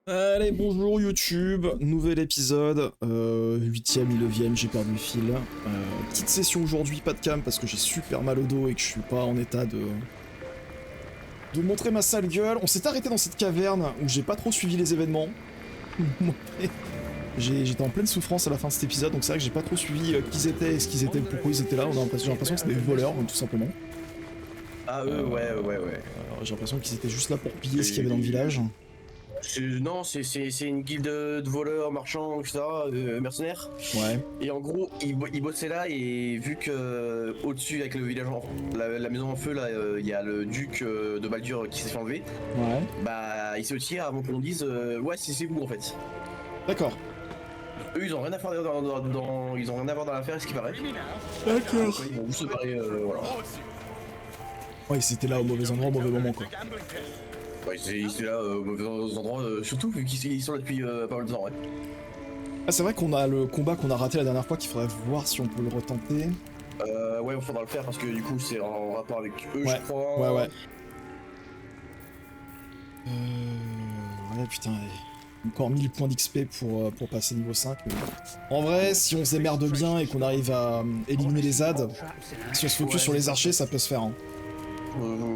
Allez, bonjour YouTube, nouvel épisode, 8ème et 9ème, j'ai perdu le fil. Petite session aujourd'hui, pas de cam parce que j'ai super mal au dos et que je suis pas en état de montrer ma sale gueule. On s'est arrêté dans cette caverne où j'ai pas trop suivi les événements. J'étais en pleine souffrance à la fin de cet épisode, donc c'est vrai que j'ai pas trop suivi qui ils étaient et ce qu'ils étaient, pourquoi ils étaient là. J'ai l'impression que c'était des voleurs, tout simplement. Ah ouais. J'ai l'impression qu'ils étaient juste là pour piller ce qu'il y avait dans le village. Non, c'est une guilde de voleurs, marchands, etc., mercenaires. Ouais. Et en gros, ils bossaient là et vu que au-dessus, avec le village, la maison en feu, là, il y a le duc de Baldur qui s'est fait enlever. Ouais. Bah, il se tire avant qu'on dise ouais, c'est vous en fait. D'accord. Eux, ils ont rien à faire ils ont rien à voir dans l'affaire, ce qui paraît. D'accord. Ils vont juste se barrer, voilà. Ouais, c'était là au mauvais endroit, au mauvais moment, quoi. Ouais, ils étaient là au mauvais endroit, surtout vu qu'ils sont là depuis pas mal de temps, ouais. Ah, c'est vrai qu'on a le combat qu'on a raté la dernière fois qu'il faudrait voir si on peut le retenter. Ouais, il faudra le faire parce que du coup c'est en rapport avec eux, Ouais, je crois. ouais. Ouais, putain, encore 1000 points d'XP pour passer niveau 5. Mais... En vrai, si on se démerde bien et qu'on arrive à éliminer les ZAD, si on se focus sur les archers, ça peut se faire. Hein.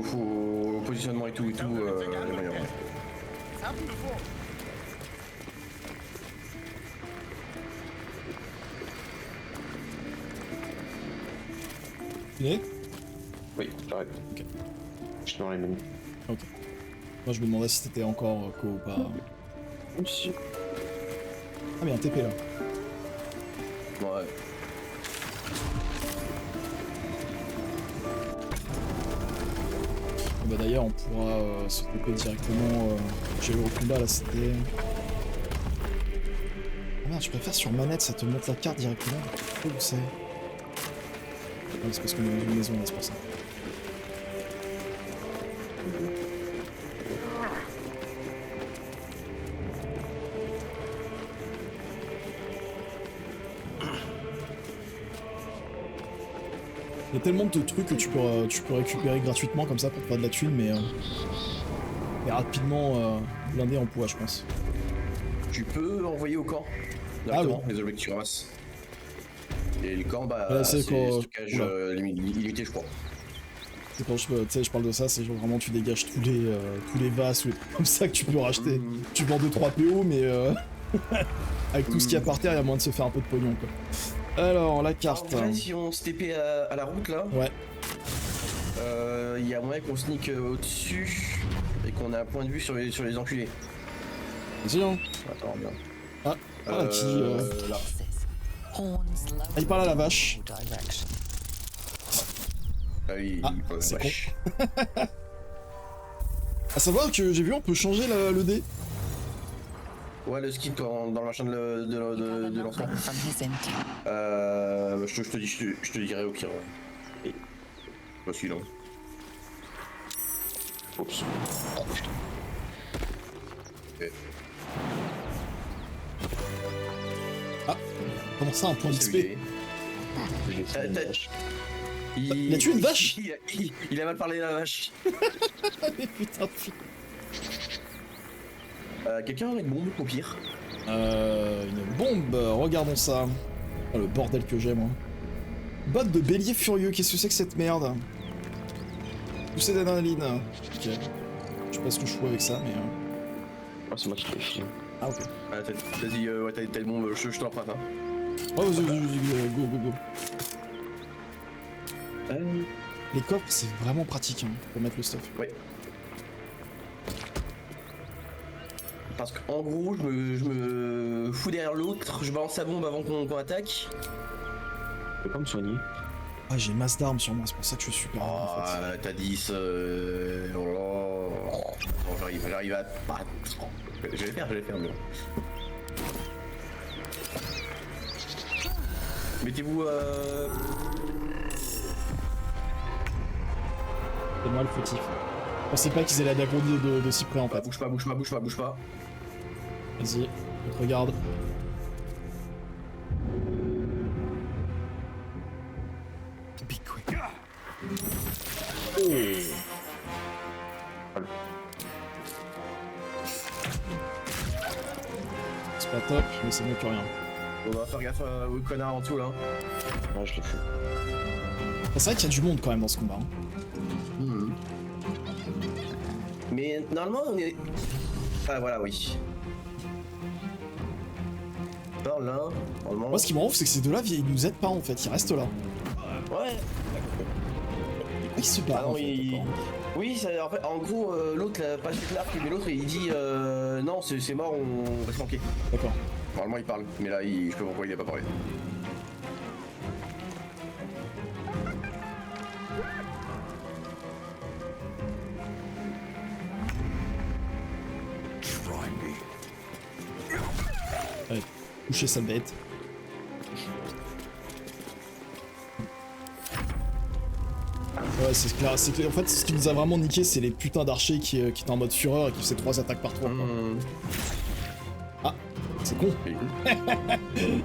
Faut positionnement et tout, les moyens, ouais. Fini ? Oui, j'arrête. Ok. Je suis dans les menus. Ok. Moi je me demandais si t'étais encore co ou pas. Si. Ah mais un TP là. Ouais. Bah d'ailleurs on pourra se TP directement. J'ai eu au combat là, c'était... Ah merde, je préfère sur manette, ça te montre la carte directement. Où c'est? Ouais, c'est parce qu'on est dans une maison là, c'est pour ça. Il y a tellement de trucs que tu peux récupérer gratuitement comme ça pour te faire de la thune, mais rapidement blindé en poids, je pense. Tu peux envoyer au camp directement les objets que tu ramasses. Et le camp, bah, c'est stockage limité, je crois. C'est quand je parle de ça, c'est genre vraiment tu dégages tous les vases ou les trucs comme ça que tu peux racheter. Tu vends 2-3 PO, mais avec tout ce qu'il y a par terre, il y a moyen de se faire un peu de pognon, quoi. Alors, la carte. En vrai, si on se TP à la route là, ouais. Il y a moyen qu'on sneak au-dessus et qu'on a un point de vue sur les enculés. Vas-y, hein. Attends, regarde. Ah, qui là. Ah, il parle à la vache. Ah oui, c'est con. À savoir que j'ai vu, on peut changer le dé. Ouais, le skin dans le machin de lancement. Je te dirai au pire. Pas celui-là. Oups. Okay. Ah, comment ça, un point d'XP? Il a tué une vache? Il a mal parlé la vache. Putain. Quelqu'un a une bombe au pire? Une bombe, regardons ça. Oh, le bordel que j'ai, moi. Botte de bélier furieux, qu'est-ce que c'est que cette merde? Poussée d'adrénaline. Ok. Je sais pas ce que je fous avec ça, mais... Ah, c'est moi qui l'ai filé. Ah, ok. Vas-y, ouais, t'as une bombe, je t'emprunte, hein. Oh, vas-y, go. Les coffres, c'est vraiment pratique, hein, pour mettre le stuff. Ouais. Parce qu'en gros, je me fous derrière l'autre, je balance sa bombe avant qu'on attaque. Je peux pas me soigner. Ah, j'ai masse d'armes sur moi, c'est pour ça que je suis super Oh, en fait. t'as 10. Oh, j'arrive à battre. Je vais le faire, mais. Mettez-vous. C'est moi le fautif. Je pensais pas qu'ils allaient la grondir de si près en fait. Bouge pas. Vas-y, on te regarde. Oh. c'est pas top, mais c'est mieux que rien. On va faire gaffe au connard en dessous là. Ouais, je l'ai fait. C'est vrai qu'il y a du monde quand même dans ce combat. Hein. Mmh. Mais normalement on est... Ah voilà, oui. Alors là, normalement... Moi ce qui me rend ouf c'est que ces deux-là ils nous aident pas en fait, ils restent là. Ouais. Ils se battent. Ah non, oui, ça, en, fait, en gros, l'autre, pas chez l'arc, mais l'autre il dit non, c'est mort, on va se manquer. D'accord. Normalement il parle, mais là je sais pas pourquoi il a pas parlé. Allez, touchez sa bête. Ouais, c'est clair. En fait, ce qui nous a vraiment niqué, c'est les putains d'archers qui étaient en mode fureur et qui faisaient 3 attaques par tour. Ah, c'est con.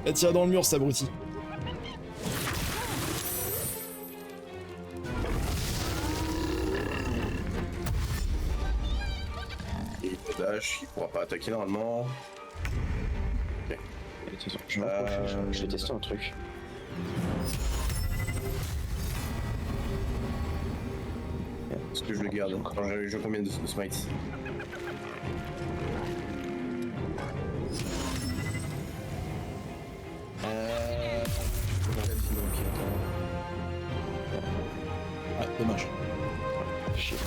Elle tire dans le mur, cet abruti. Et dash, il pourra pas attaquer normalement. Ok. Je vais tester un truc. Est-ce que je le garde? Je combien de smites? Ah, dommage. Shit.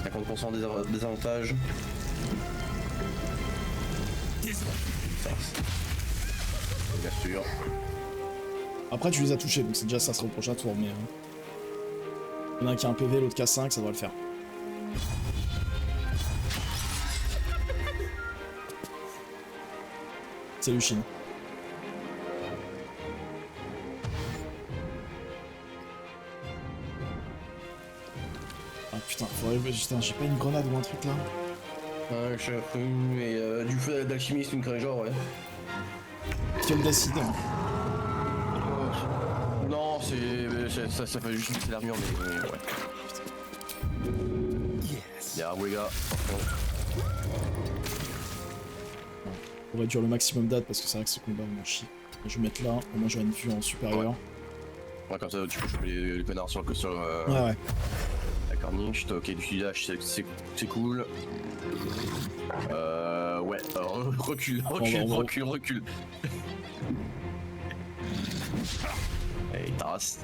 50% des avantages. Bien sûr. Après, tu les as touchés, donc c'est déjà ça sera au prochain tour, mais... Il y en a un qui a un PV, l'autre qui a 5, ça doit le faire. Salut Chine. Ah putain, putain, j'ai pas une grenade ou un truc là? Ouais, je sais, mais du feu d'alchimiste, une craie genre, ouais. Quel d'acide. Non, ça fait juste c'est l'armure, mais ouais. Y'a un gars. On va réduire le maximum d'ad parce que c'est vrai que ce combat m'en chie. Je vais mettre là, au moins j'aurai une vue en supérieur. Ouais, comme ça tu peux choper les connards sur le Ouais. la corniche, ok, du dash, c'est cool. Ouais, recule. Allez, tasse.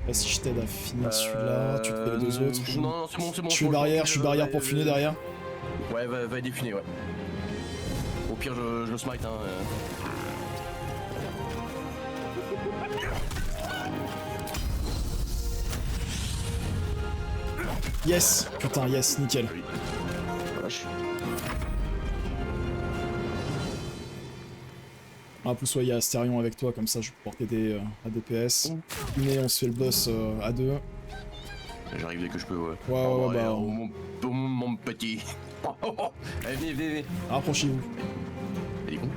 Là, si je t'aide à finir celui-là, tu te fais les deux autres. Non, c'est bon. Je suis barrière pour funer derrière. Ouais, va défuner, ouais. Au pire, je le smite, hein. Yes! Putain, yes, nickel. En plus, ouais, il y a Astérion avec toi, comme ça je vais pouvoir t'aider à DPS. Mais on se fait le boss à deux. J'arrive dès que je peux, ouais. Ouais, bah... Mon petit. Allez, venez. Rapprochez-vous. Elle est con.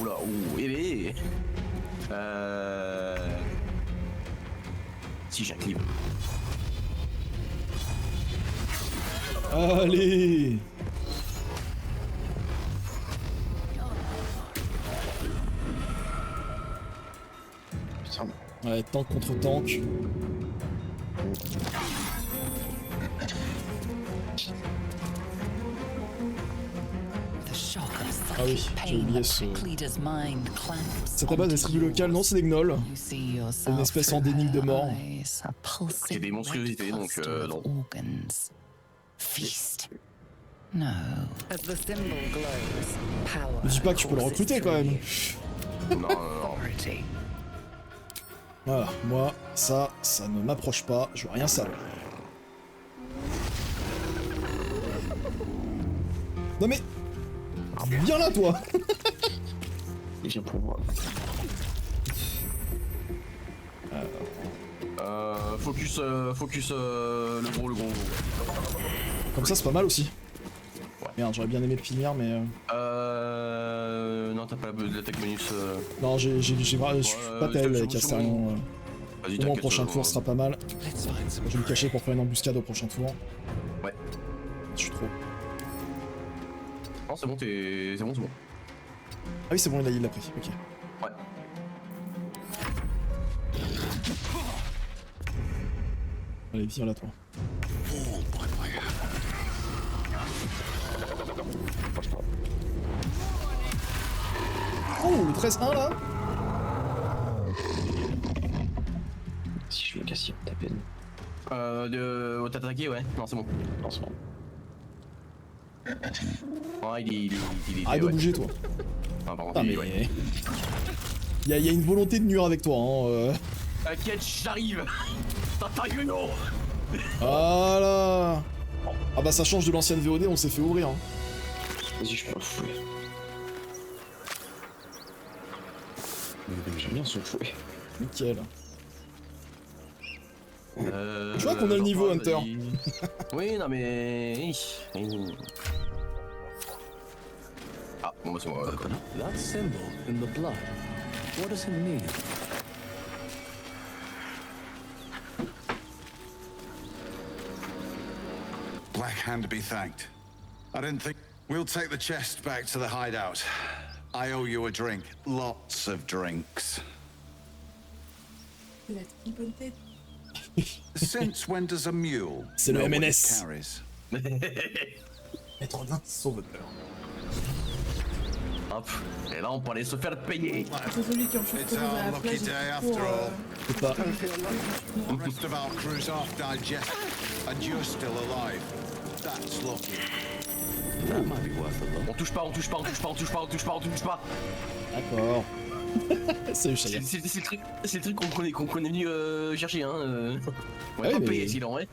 Oula, bébé. Si j'active. Allez! Putain. Ouais, tank contre tank. Ah oui, j'ai oublié ce... Cette base est tribu locale, non c'est des gnolls. C'est une espèce endémique de mort. C'est des monstruosités, donc non. Ne dis pas que tu peux le recruter quand même. Non. Voilà, moi, ça ne m'approche pas, je veux rien savoir. Non mais... Viens là toi. Il vient pour moi. Focus le gros. Comme ça c'est pas mal aussi. Ouais. Merde, j'aurais bien aimé le finir mais... Non, t'as pas l'attaque bonus. Non, je suis pas tel avec Astérion. Au moins prochain tour sera pas mal. Je vais me cacher pour faire une embuscade au prochain tour. Ouais. Je suis trop. Non, c'est bon, c'est bon, c'est bon. Ah oui, c'est bon, il l'a pris, ok. Ouais. Allez, viens là, toi. Oh, le 13-1 là. Si je me casse, il va me taper. T'as attaqué, ouais. Non, c'est bon. Non, c'est bon. Ouais, il est. Arrête de bouger, toi. Ah, pardon, Ah, mais... ouais. y a une volonté de nuire avec toi, hein. T'inquiète, j'arrive. T'as eu non. Voilà. Ah bah ça change de l'ancienne VOD, on s'est fait ouvrir. Hein. Vas-y, je peux fouiller. J'aime bien son fouet. Nickel. Je vois qu'on a le niveau, Hunter. Oui, non mais... Ah, bon bah c'est moi. That symbol in the blood, what does it mean? Black Hand be thanked. I didn't think... We'll take the chest back to the hideout. I owe you a drink. Lots of drinks. Il a une bonne tête. Since when does a mule C'est le know what it MNS. carries? Être d'un sauveteur. Hop, et là on peut aller se faire payer. C'est celui qui en chante It's à la our lucky plage day pour... after all. C'est pas... The rest of our crew's off digest, and you're still alive. That's lucky. That might be worth a look. On touche pas, on touche pas, on touche pas, on touche pas, on touche pas, on touche pas. D'accord. Salut, Chaya. C'est le truc qu'on est venu chercher, hein. On va Ah pas oui, mais- payer sinon, ouais.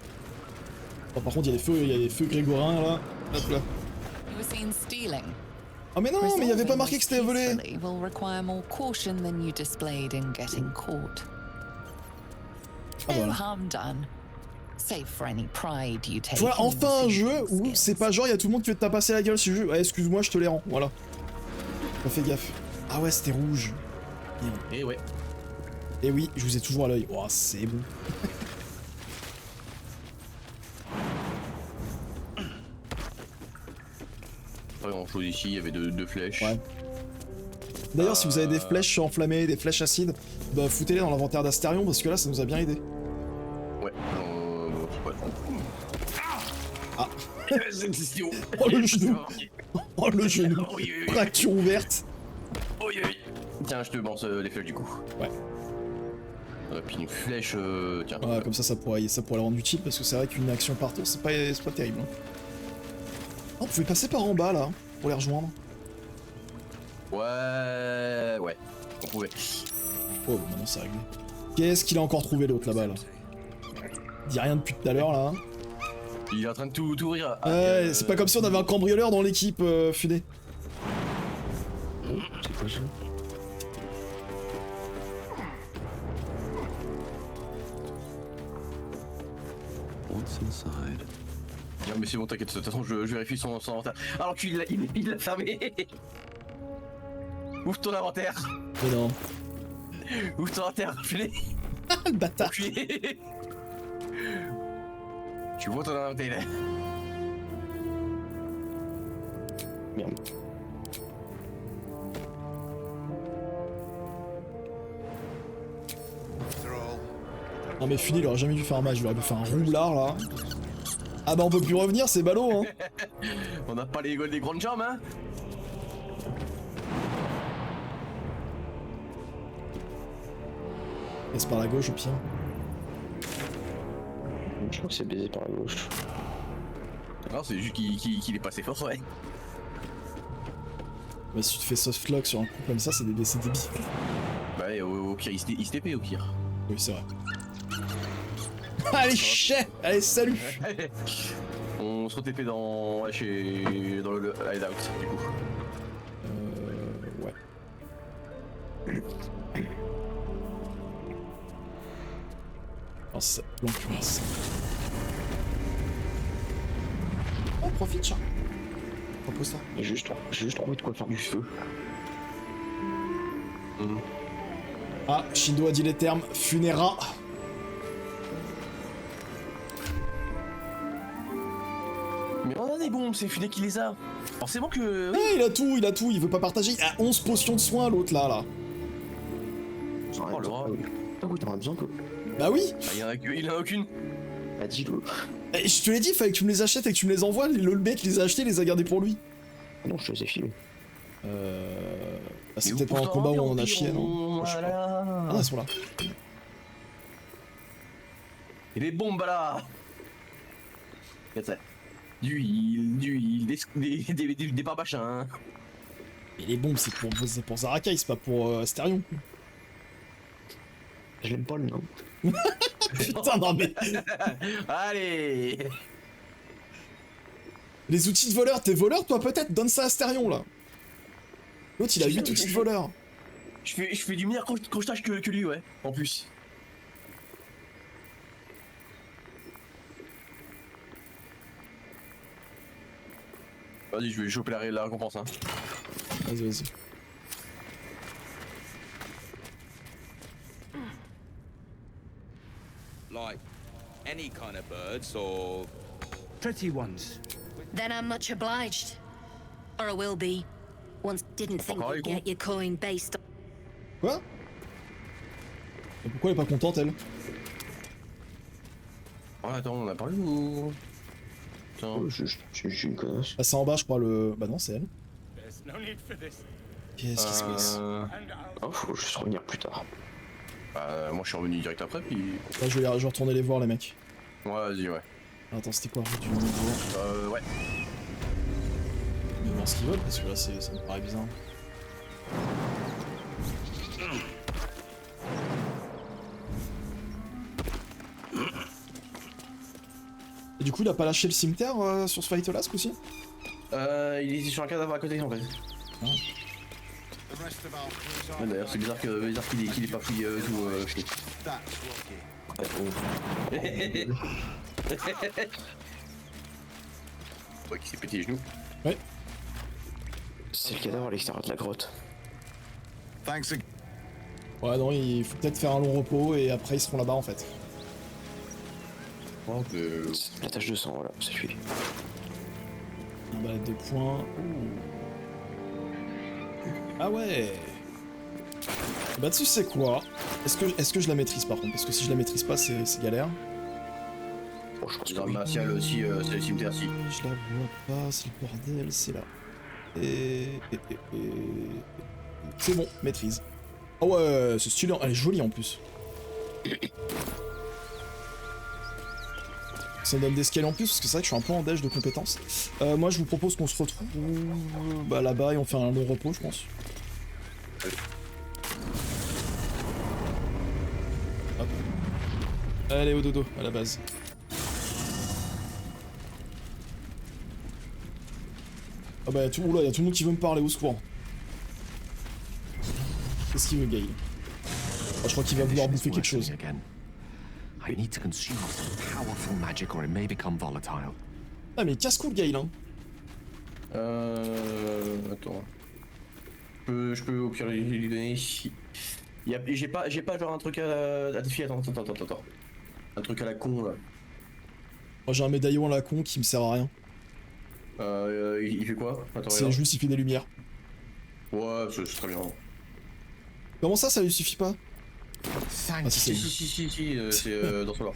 Oh, par contre, il y a des feux grégorins là. Hop là. You were seen stealing. Oh mais non, mais il y avait pas marqué que c'était volé. Peacefully will require more caution than you displayed in getting caught. Ah No voilà. harm done. Save for any pride you take. Voilà, in enfin un your jeu thieving où skills. c'est pas genre il y a tout le monde qui veut te tapasser la gueule si je joue. Ouais, excuse-moi, je te les rends. Voilà. On fait gaffe. Ah ouais, c'était rouge. Et ouais. Et oui, je vous ai toujours à l'œil. Oh, c'est bon. Pas grand chose ici, il y avait deux flèches. Ouais. D'ailleurs, si vous avez des flèches enflammées, des flèches acides, bah foutez-les dans l'inventaire d'Astérion parce que là, ça nous a bien aidé. Ouais. Ouais. Ah. C'est haut. Oh le genou. Oh le genou. Oui, oui, oui. Fracture ouverte. Oui, oui. Tiens, je te lance les flèches du coup. Ouais. Puis une flèche, tiens. Ouais, comme ça pourrait la rendre utile parce que c'est vrai qu'une action par tour, c'est pas terrible. Hein. Oh, on pouvait passer par en bas là, pour les rejoindre. Ouais. On pouvait. Oh, bah, maintenant c'est réglé. Qu'est-ce qu'il a encore trouvé l'autre là-bas là? Dis rien depuis tout à l'heure là. Il est en train de tout ouvrir. Ouais, c'est pas comme si on avait un cambrioleur dans l'équipe, Fudé. Oh, c'est quoi ça? What's inside? Non mais c'est bon, t'inquiète, de toute façon je vérifie son inventaire. Alors qu'il l'a fermé. Ouvre ton inventaire. Mais non. Ouvre ton inventaire, fais-les. Le bâtard. Enculé. Tu vois ton inventaire. Merde. After all, Non mais Fudé, il aurait jamais dû faire un match, il aurait pu faire un roublard là. Ah bah on peut plus revenir, c'est ballot hein. On n'a pas les grandes jambes, hein. Passe par la gauche au pire. Je crois que c'est baisé par la gauche. Non, c'est juste qu'il est passé fort, ouais. Bah si tu te fais softlock sur un coup comme ça, c'est débile. Bah ouais, au pire, il se TP au pire. Oui, c'est vrai. Allez, chais. Allez, salut. On se re-TP dans le hideout, du coup. Ouais. Oh, ça l'enculasse. Oh, profite, chat. Propose ça. J'ai juste envie de quoi faire du feu. Ah, Shindo a dit les termes. Funéra. Mais on a des bombes, c'est Funé qui les a. Forcément que... Oui. il a tout, il veut pas partager. Il a 11 potions de soins l'autre là. Oh le rat. Ah oui, t'en as besoin quoi. Bah oui. Ah, il en a aucune. Bah dis-le. Et je te l'ai dit, il fallait que tu me les achètes et que tu me les envoies. Le mec les a achetés, il les a gardés pour lui. Ah non, je te les ai filés. Bah, c'est peut-être pas un combat où on en a chié, non? Voilà. Ah, ils sont là. Et les bombes là. Regarde ça. D'huile, des barbachins. Et les bombes, c'est pour Zarakai, c'est pas pour Asterion. Je l'aime pas le nom. Putain, non mais... Allez. Les outils de voleur, t'es voleur toi peut-être? Donne ça à Asterion là. L'autre il a 8 outils de voleur. Je fais du meilleur crochetage que lui, ouais, en plus. Vas-y, je vais choper la récompense, hein. Vas-y. Like any kind of birds or Pretty ones. Then I'm much obliged. Or I will be. Once didn't think you'd get your coin based on... Quoi? Et pourquoi elle est pas contente elle? Oh, attends, on a parlé ou... Oh, je suis une connasse. Ah c'est en bas je crois le... Bah non c'est elle. Qu'est-ce qui se passe? Oh, faut juste revenir plus tard. Moi je suis revenu direct après puis... Là je vais retourner les voir les mecs. Ouais, vas-y, ouais. Attends c'était quoi du niveau? Ouais. Je vais voir ce qu'ils veulent parce que là ça me paraît bizarre. Et du coup il a pas lâché le cimetière sur ce fight là ce coup-ci? Il était sur un cadavre à côté en fait. Ah. Ouais, d'ailleurs c'est bizarre qu'il ait pas pris tout... Ouais, qui s'est pété les genoux. Ouais. C'est le cadavre à l'extérieur de la grotte. Ouais non il faut peut-être faire un long repos et après ils seront là-bas en fait. La tache de sang, voilà, c'est fini. Une balade de points. Ouh. Ah ouais. Bah tu sais quoi? Est-ce que je la maîtrise par contre? Parce que si je la maîtrise pas c'est galère. Bon, je pense que L'arme oui. martiale aussi, c'est le cimetière si. Je la vois pas, c'est le bordel, c'est là. Et... C'est bon, maîtrise. Oh ouais, c'est stylé, elle est jolie en plus. Ça me donne des scales en plus, parce que c'est vrai que je suis un peu en déj de compétences. Moi je vous propose qu'on se retrouve là-bas et on fait un long repos je pense. Hop. Allez au dodo, à la base. Ah bah y'a tout le monde qui veut me parler, au secours. Qu'est-ce qu'il veut, Gail? Je crois qu'il va vouloir bouffer quelque chose. I need to consume some powerful magic or it may become volatile. Ah mais casse-cou Gail hein. Attends. Je peux au pire lui donner. J'ai pas genre un truc à défier. Attends. Un truc à la con là. Moi j'ai un médaillon à la con qui me sert à rien. Il fait quoi? C'est juste il fait des lumières. Ouais, c'est très bien. Comment ça lui suffit pas? Thank Si, c'est dans ce là.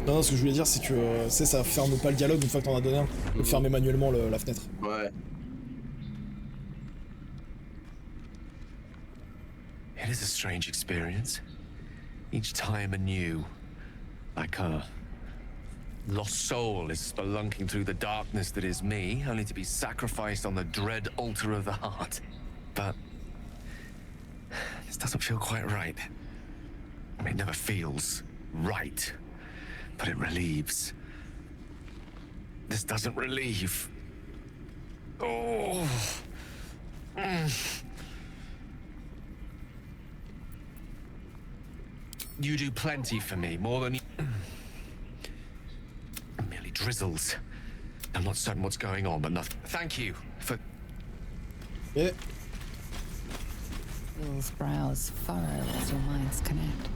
Non, ce que je voulais dire c'est que ça ferme pas le dialogue une fois que t'en as donné un. Faut fermer manuellement la fenêtre. Ouais. It is a strange experience. Each time anew. Like a lost soul is spelunking through the darkness that is me, only to be sacrificed on the dread altar of the heart. But this doesn't feel quite right. I mean, it never feels right, but it relieves. This doesn't relieve. Oh. You do plenty for me, more than you... Merely drizzles. I'm not certain what's going on, but nothing. Thank you for... Yeah. Will's brows furrow as your minds connect.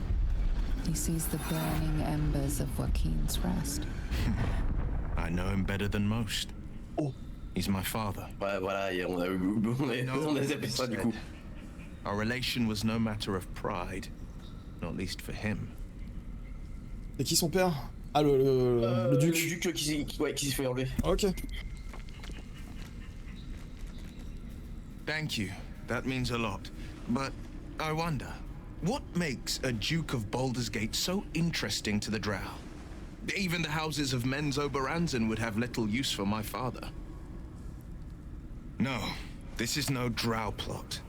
He sees the burning embers of Joaquin's rest. I know him better than most. Oh. He's my father. Ouais, voilà, on a zappé ça du coup. Our relation was no matter of pride, not least for him. Et qui son père? Ah, le duc. Le duc qui s'est fait enlever. Ok. Thank you. That means a lot. But I wonder, what makes a Duke of Baldur's Gate so interesting to the Drow? Even the houses of Men's Oberanzen would have little use for my father. No, this is no Drow plot.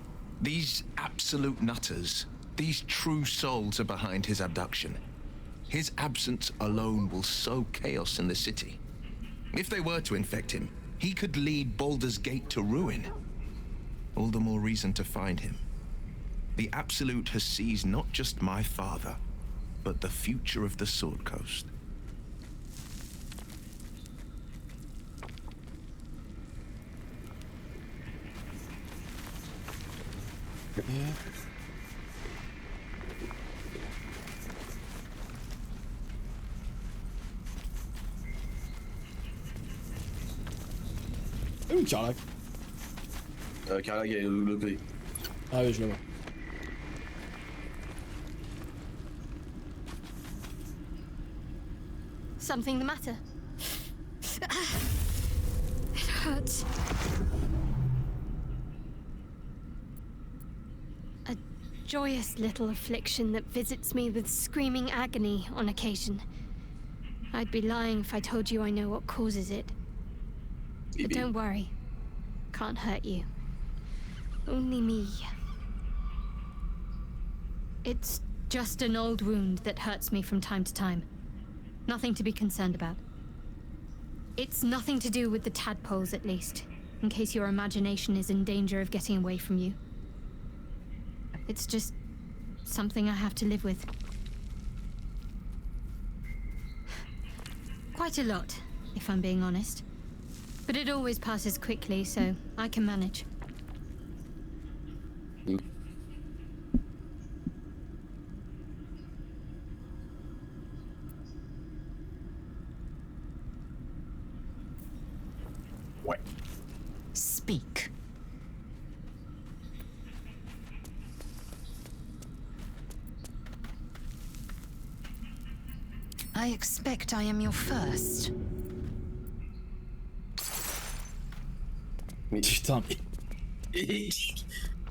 These absolute nutters, these true souls are behind his abduction. His absence alone will sow chaos in the city. If they were to infect him, he could lead Baldur's Gate to ruin. All the more reason to find him. The Absolute has seized not just my father, but the future of the Sword Coast. Et où Karlak? Karlak est de l'autre côté. Ah oui, je la vois. Something the matter? It hurts. A joyous little affliction that visits me with screaming agony on occasion. I'd be lying if I told you I know what causes it. But don't worry. Can't hurt you. Only me. It's just an old wound that hurts me from time to time. Nothing to be concerned about. It's nothing to do with the tadpoles, at least, in case your imagination is in danger of getting away from you. It's just something I have to live with. Quite a lot, if I'm being honest. But it always passes quickly, so I can manage. Ouais. Speak. I expect I am your first. Mais Putain, mais...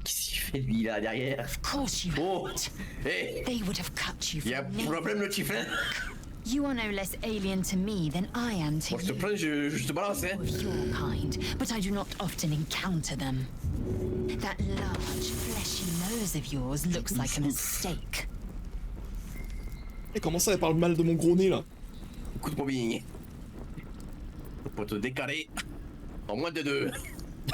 Qu'est-ce qu'il fait lui là derrière? Of course you Oh. would. Hey. They would have cut you Y'a from me. problème le chiffre. You are no less alien to me than I am to Moi je te you. plains, je te balance hein. Of your kind, but I do not often encounter them. That large, fleshy nose of yours looks like a mistake. Et comment ça, elle parle mal de mon gros nez, là? Écoute mon billet. Pour te décaler en moins de 2.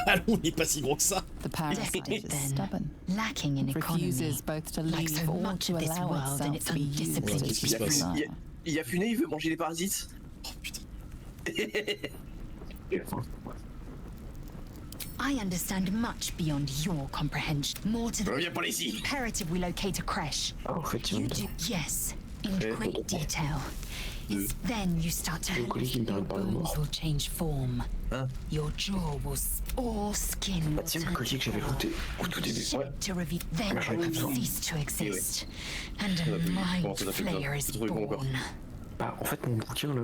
Allons, il n'est pas si gros que ça. The parasite is stubborn, lacking in economy, refuses both to like leave so or much to of this allow world and itself its to be used undisciplined Qu'est-ce qui se passe? desire. Il a funé, il veut manger les parasites. Oh putain. I understand much beyond your comprehension. More to the Reviens par ici. imperative we locate a creche. Ah, en fait, You il do, yes, in Okay. great detail. It's then you start to collègue, il me your paraît pas bones mort. will change form. Hein? Your jaw will all skin Bah, will tiens, le turn collier que to j'avais blood. looté au tout début. Shape to reveal, then Ah, j'aurais it plus will besoin. cease to exist, and Ça a va plus. mind Bon, ça fait flayer besoin. is C'est trop con encore. born. Bah, en fait, mon bouquin,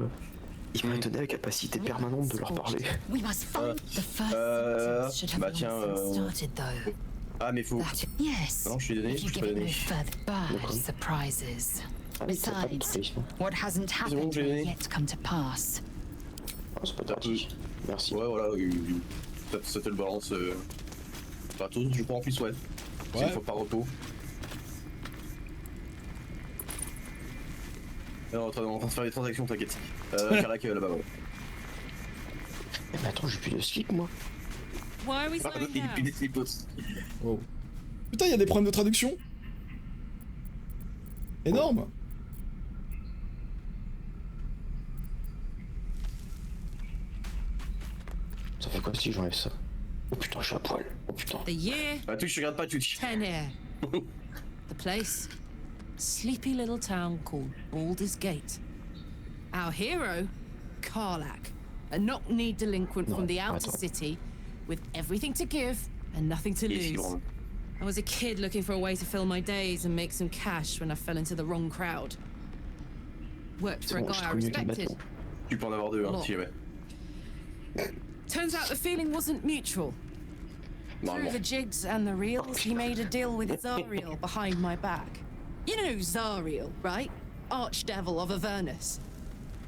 il me donnait la capacité permanente de leur parler. We must find the first symptoms should have bah long tiens, since started though. Ah mais faut. That, yes, Non, je suis donné, if you je give peux it no donner. further bad surprises. Ah oui, ça a pas de Besides, truc, non. what hasn't bon, happened j'ai will donné. yet come to pass. Ah, c'est pas parti. Merci. Ouais voilà, ça te le balance. Pas tous, je crois en plus ouais. C'est Ouais. une fois par repos. Alors, on est en train de faire des transactions, t'inquiète. Karlak là-bas, ouais. Mais attends, j'ai plus de slip, moi. Why are we Ah, slowing il down? pile des slips aussi. Wow. Putain, il y a des problèmes de traduction. Énorme. Ça fait quoi si j'enlève ça? Oh putain, je suis à poil. Oh putain. The year, Ah, tu je regarde pas Twitch. 10 here. The place, sleepy little town called Baldur's Gate. Our hero, Karlak, a knock-kneed delinquent from the outer city with everything to give and nothing to lose. I was a kid looking for a way to fill my days and make some cash when I fell into the wrong crowd. Worked for a guy I respected. Tu peux en avoir deux, hein, si jamais. Turns out the feeling wasn't mutual. Through the jigs and the reels, he made a deal with Zariel behind my back. You know Zariel, right? Archdevil of Avernus.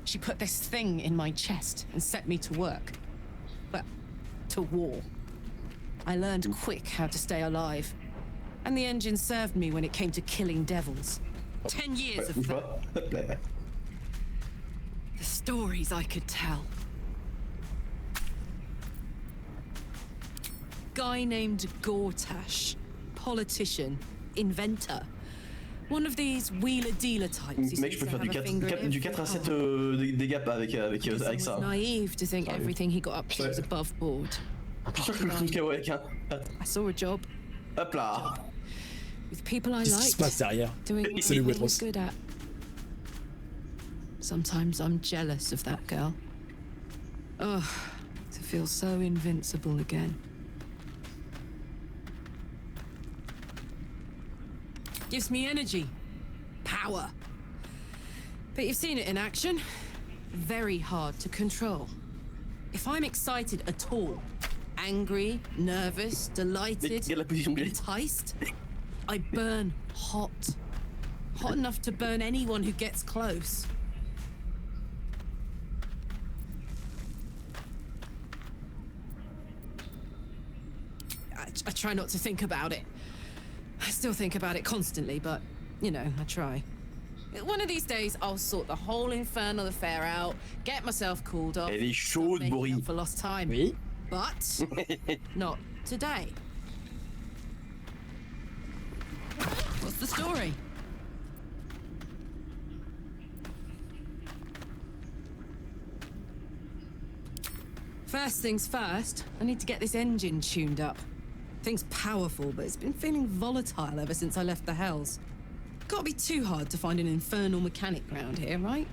She put this thing in my chest and set me to work. Well, to war. I learned quick how to stay alive. And the engine served me when it came to killing devils. 10 years of that. The stories I could tell. Guy named Gortash. Politician. Inventor. One of these wheeler-dealer types. Mec, je peux faire du 4 à 7 dégâts avec ça. Naive to think everything he got up to was above board. I saw a job. Hop là. With people I Qu'est-ce qui se passe liked. derrière? Doing what Salut I was Wetros. good at. Sometimes I'm jealous of that girl. Oh, to feel so invincible again. Gives me energy, power. But you've seen it in action. Very hard to control. If I'm excited at all, angry, nervous, delighted, enticed, I burn hot. Hot enough to burn anyone who gets close. I try not to think about it. I still think about it constantly, but, you know, I try. One of these days, I'll sort the whole infernal affair out, get myself cooled off, Elle est chaude, Boris. for lost time. Oui. But not today. What's the story? First things first, I need to get this engine tuned up. Thing's powerful, but it's been feeling volatile ever since I left the Hells. Can't be too hard to find an infernal mechanic around here, right?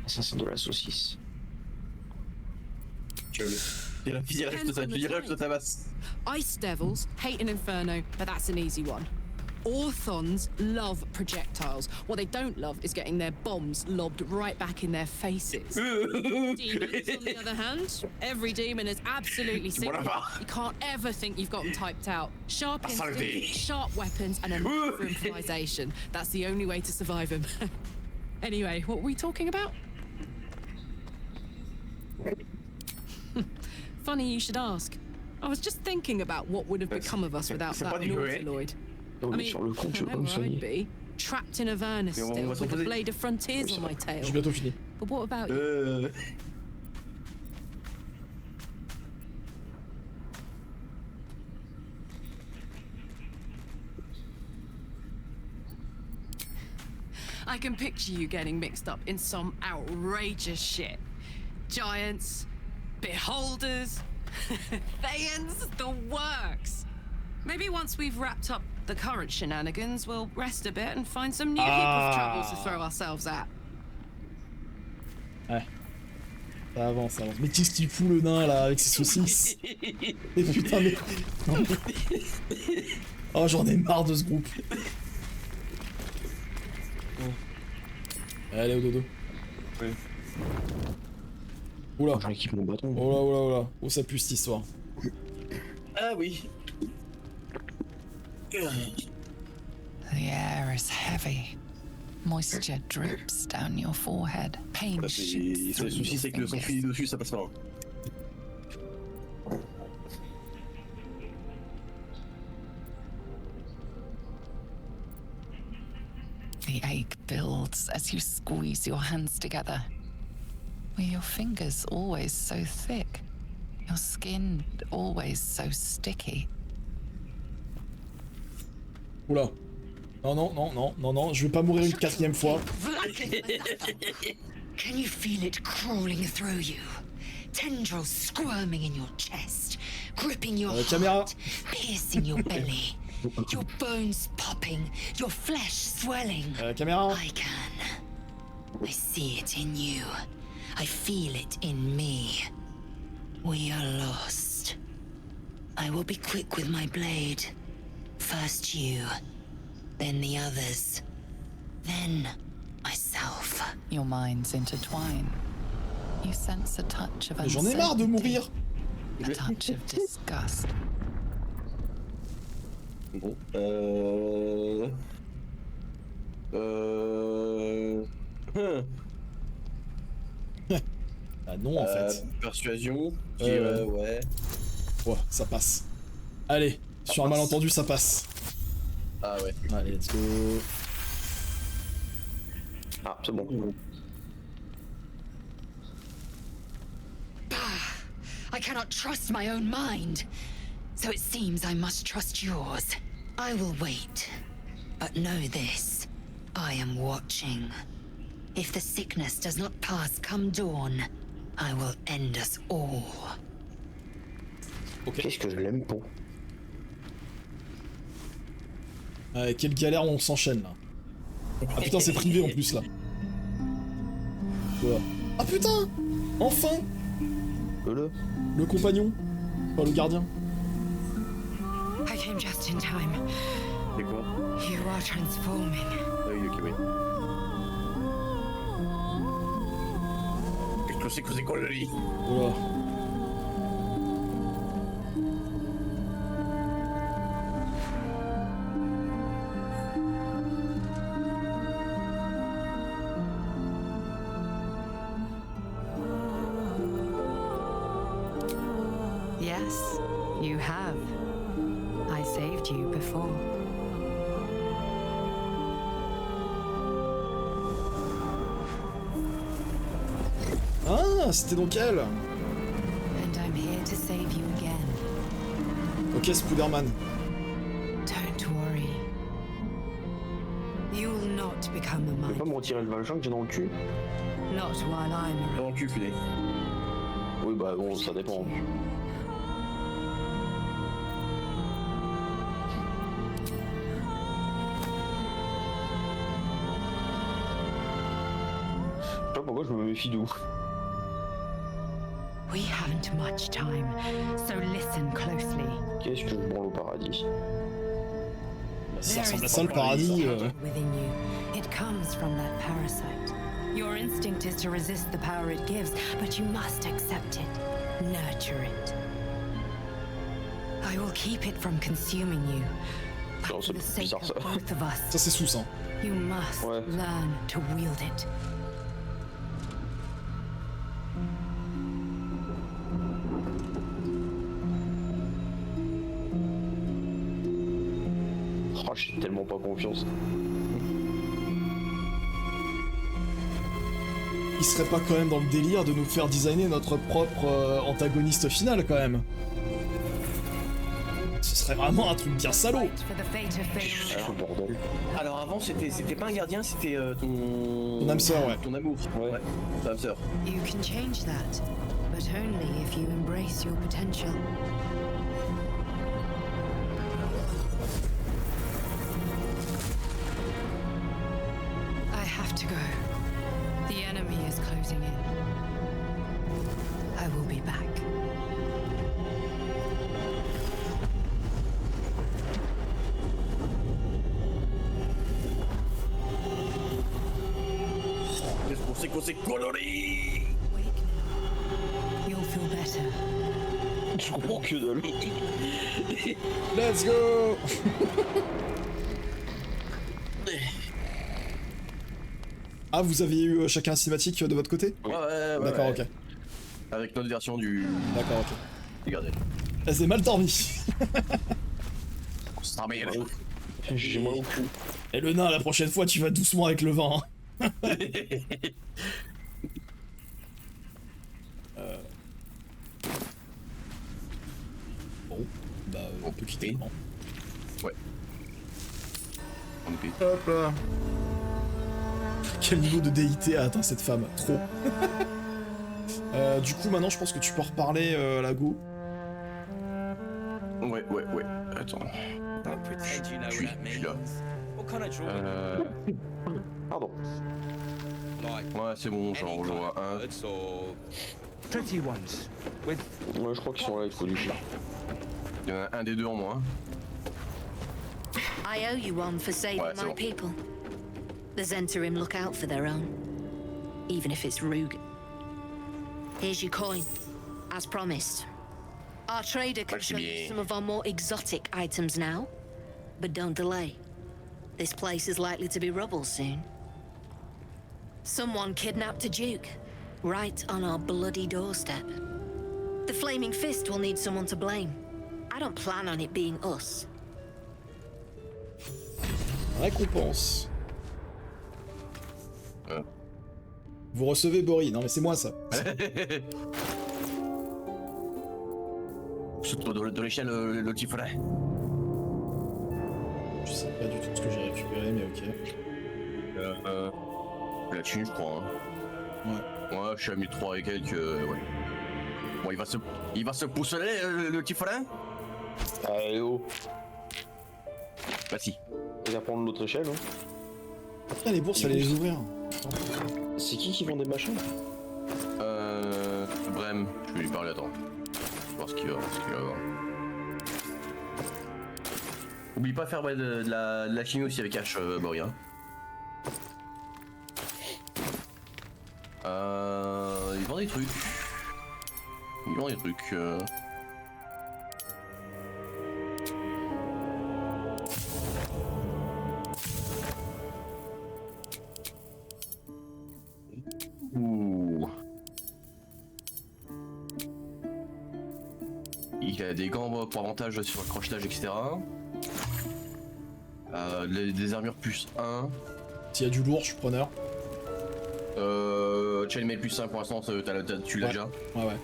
Ça sent de la saucisse. Ice devils hate an inferno, but that's an easy one. Orthons love projectiles. What they don't love is getting their bombs lobbed right back in their faces. Demons, on the other hand, every demon is absolutely simple. You can't ever think you've got them typed out. Sharp instinct, sharp weapons, and a knack for improvisation. That's the only way to survive them. Anyway, what were we talking about? Funny you should ask. I was just thinking about what would have become of us without that Nautiloid. I mean, where I'd be, trapped in Avernus still, with the blade of frontiers on my tail. J'ai bientôt fini. But what about you? I can picture you getting mixed up in some outrageous shit. Giants, beholders, Thayans, the works. Maybe once we've wrapped up the current shenanigans, we'll rest a bit and find some new heap of troubles to throw ourselves at. Ouais. Ça avance, ça avance. Mais qu'est-ce qu'il fout le nain là avec ses saucisses? Mais putain mais... Non, mais... Oh j'en ai marre de ce groupe. Allez au dodo. Oui. Oula. J'équipe mon bâton. Oh là, oh là, oh là. Oh ça pue cette histoire. Ah oui. The air is heavy. Moisture drips down your forehead. Pain shoots Le souci c'est que son fil dessus ça passe pas. The ache builds as you squeeze your hands together. Were your fingers always so thick? Your skin always so sticky? Oula. Non, non, non, non, non, non, je vais pas mourir une quatrième fois. Can you feel it crawling through you? Tendrils squirming in your chest, gripping your caméra. heart, piercing your belly, your bones popping, your flesh swelling. Caméra. I can. I see it in you. I feel it in me. We are lost. I will be quick with my blade. First you, then the others, then myself. Your minds intertwine. You sense a touch of uncertainty. J'en ai marre de mourir. A touch of disgust. Bon, Ah non, en fait. Persuasion. Ouais. Ouais. Ouais, ça passe. Allez, sur un malentendu, ça passe. Ah ouais. Allez, let's go. Ah, c'est bon. I cannot trust my own mind. So it seems I must trust yours. I will wait. But know this. I am watching. If the sickness does not pass come dawn, I will end us all. Ok. Qu'est-ce que je l'aime pour? Quelle galère on s'enchaîne là. Ah putain, c'est privé en plus là. Quoi? Ah putain! Enfin! Le compagnon. Enfin, le gardien. I came just in time. C'est quoi? You are transforming. Oui, ok, oui. Qu'est-ce que c'est quoi le lit? Voilà. Yes, you have. I saved you before. Ah, c'était donc elle. And I'm here to save you again. Ok, Spider-Man. Don't worry. You will not become a Tu peux mind. pas me retirer le vagin que j'ai dans le cul? Not while I'm Dans le cul, filet. Oui, bah bon, ça dépend. Je sais pas pourquoi je me méfie d'où. We haven't much time, so listen closely. Qu'est-ce que je branle au paradis? Ça ressemble à ça le paradis. Within you, it comes from that parasite. Your instinct is to resist the power it gives, but you must accept it, nurture it. I will keep it from consuming you. But for the sake of both of us, Ça c'est sous ça. you must learn to wield it. Oh, j'ai tellement pas confiance. Il serait pas quand même dans le délire de nous faire designer notre propre antagoniste final quand même. Ce serait vraiment un truc bien salaud. Alors avant c'était pas un gardien, c'était ton âme sœur, ouais. Ton amour. Ouais. Ton âme sœur. You can change that, but only if you embrace your potential. I have to go. The enemy is closing in. I will be back. C'est qu'on s'est coloré. You'll feel better. Je comprends que dalle. Let's go. Ah, vous aviez eu chacun un cinématique de votre côté? Ouais. D'accord, ok. Avec notre version du... D'accord, ok. Regardez. Elle s'est mal dormie. J'ai mal au cul. Et le nain, la prochaine fois, tu vas doucement avec le vent. Hein. Bon, bah on peut quitter le camp. Ouais. On est payé. Hop là. Quel niveau de déité a atteint cette femme? Trop. Du coup, maintenant, je pense que tu peux reparler à la go. attends. Don't pretend you know Je suis what that là. means. What kind of drawing? Pardon. Like Ouais, c'est bon, any j'en kind rejoins of un. birds or Pretty ones. With Ouais, je crois qu'ils sont là, il faut les chiens. Il y en a un des deux en moins. I owe you one for saving Ouais, c'est my bon. people. The Zentarim look out for their own, even if it's Rug. Here's your coin, as promised. Our trader can Merci show you bien. some of our more exotic items now, but don't delay. This place is likely to be rubble soon. Someone kidnapped a Duke, right on our bloody doorstep. The Flaming Fist will need someone to blame. I don't plan on it being us. Récompense. Vous recevez Boris. Non mais c'est moi ça. Surtout de l'échelle, le petit frère. Je sais pas du tout ce que j'ai récupéré, mais ok. La thune, je crois. Hein. Ouais. Ouais, je suis à 1003 et quelques. Ouais. Bon, il va se pousseler, le petit frère. Allez, oh. Bah si. Il va prendre l'autre échelle, hein. Après les bourses, fallait les ouvrir. C'est qui vend des machins? Brem, je vais lui parler, attends. Voir ce qu'il va voir. Oublie pas de faire de la chimie aussi avec H, Boris. Hein. Il vend des trucs. Ouh. Il a des gants pour avantage sur le crochetage, etc. Des armures plus 1. S'il y a du lourd, je suis preneur. Chainmail plus 5 pour l'instant, tu l'as déjà. Ouais.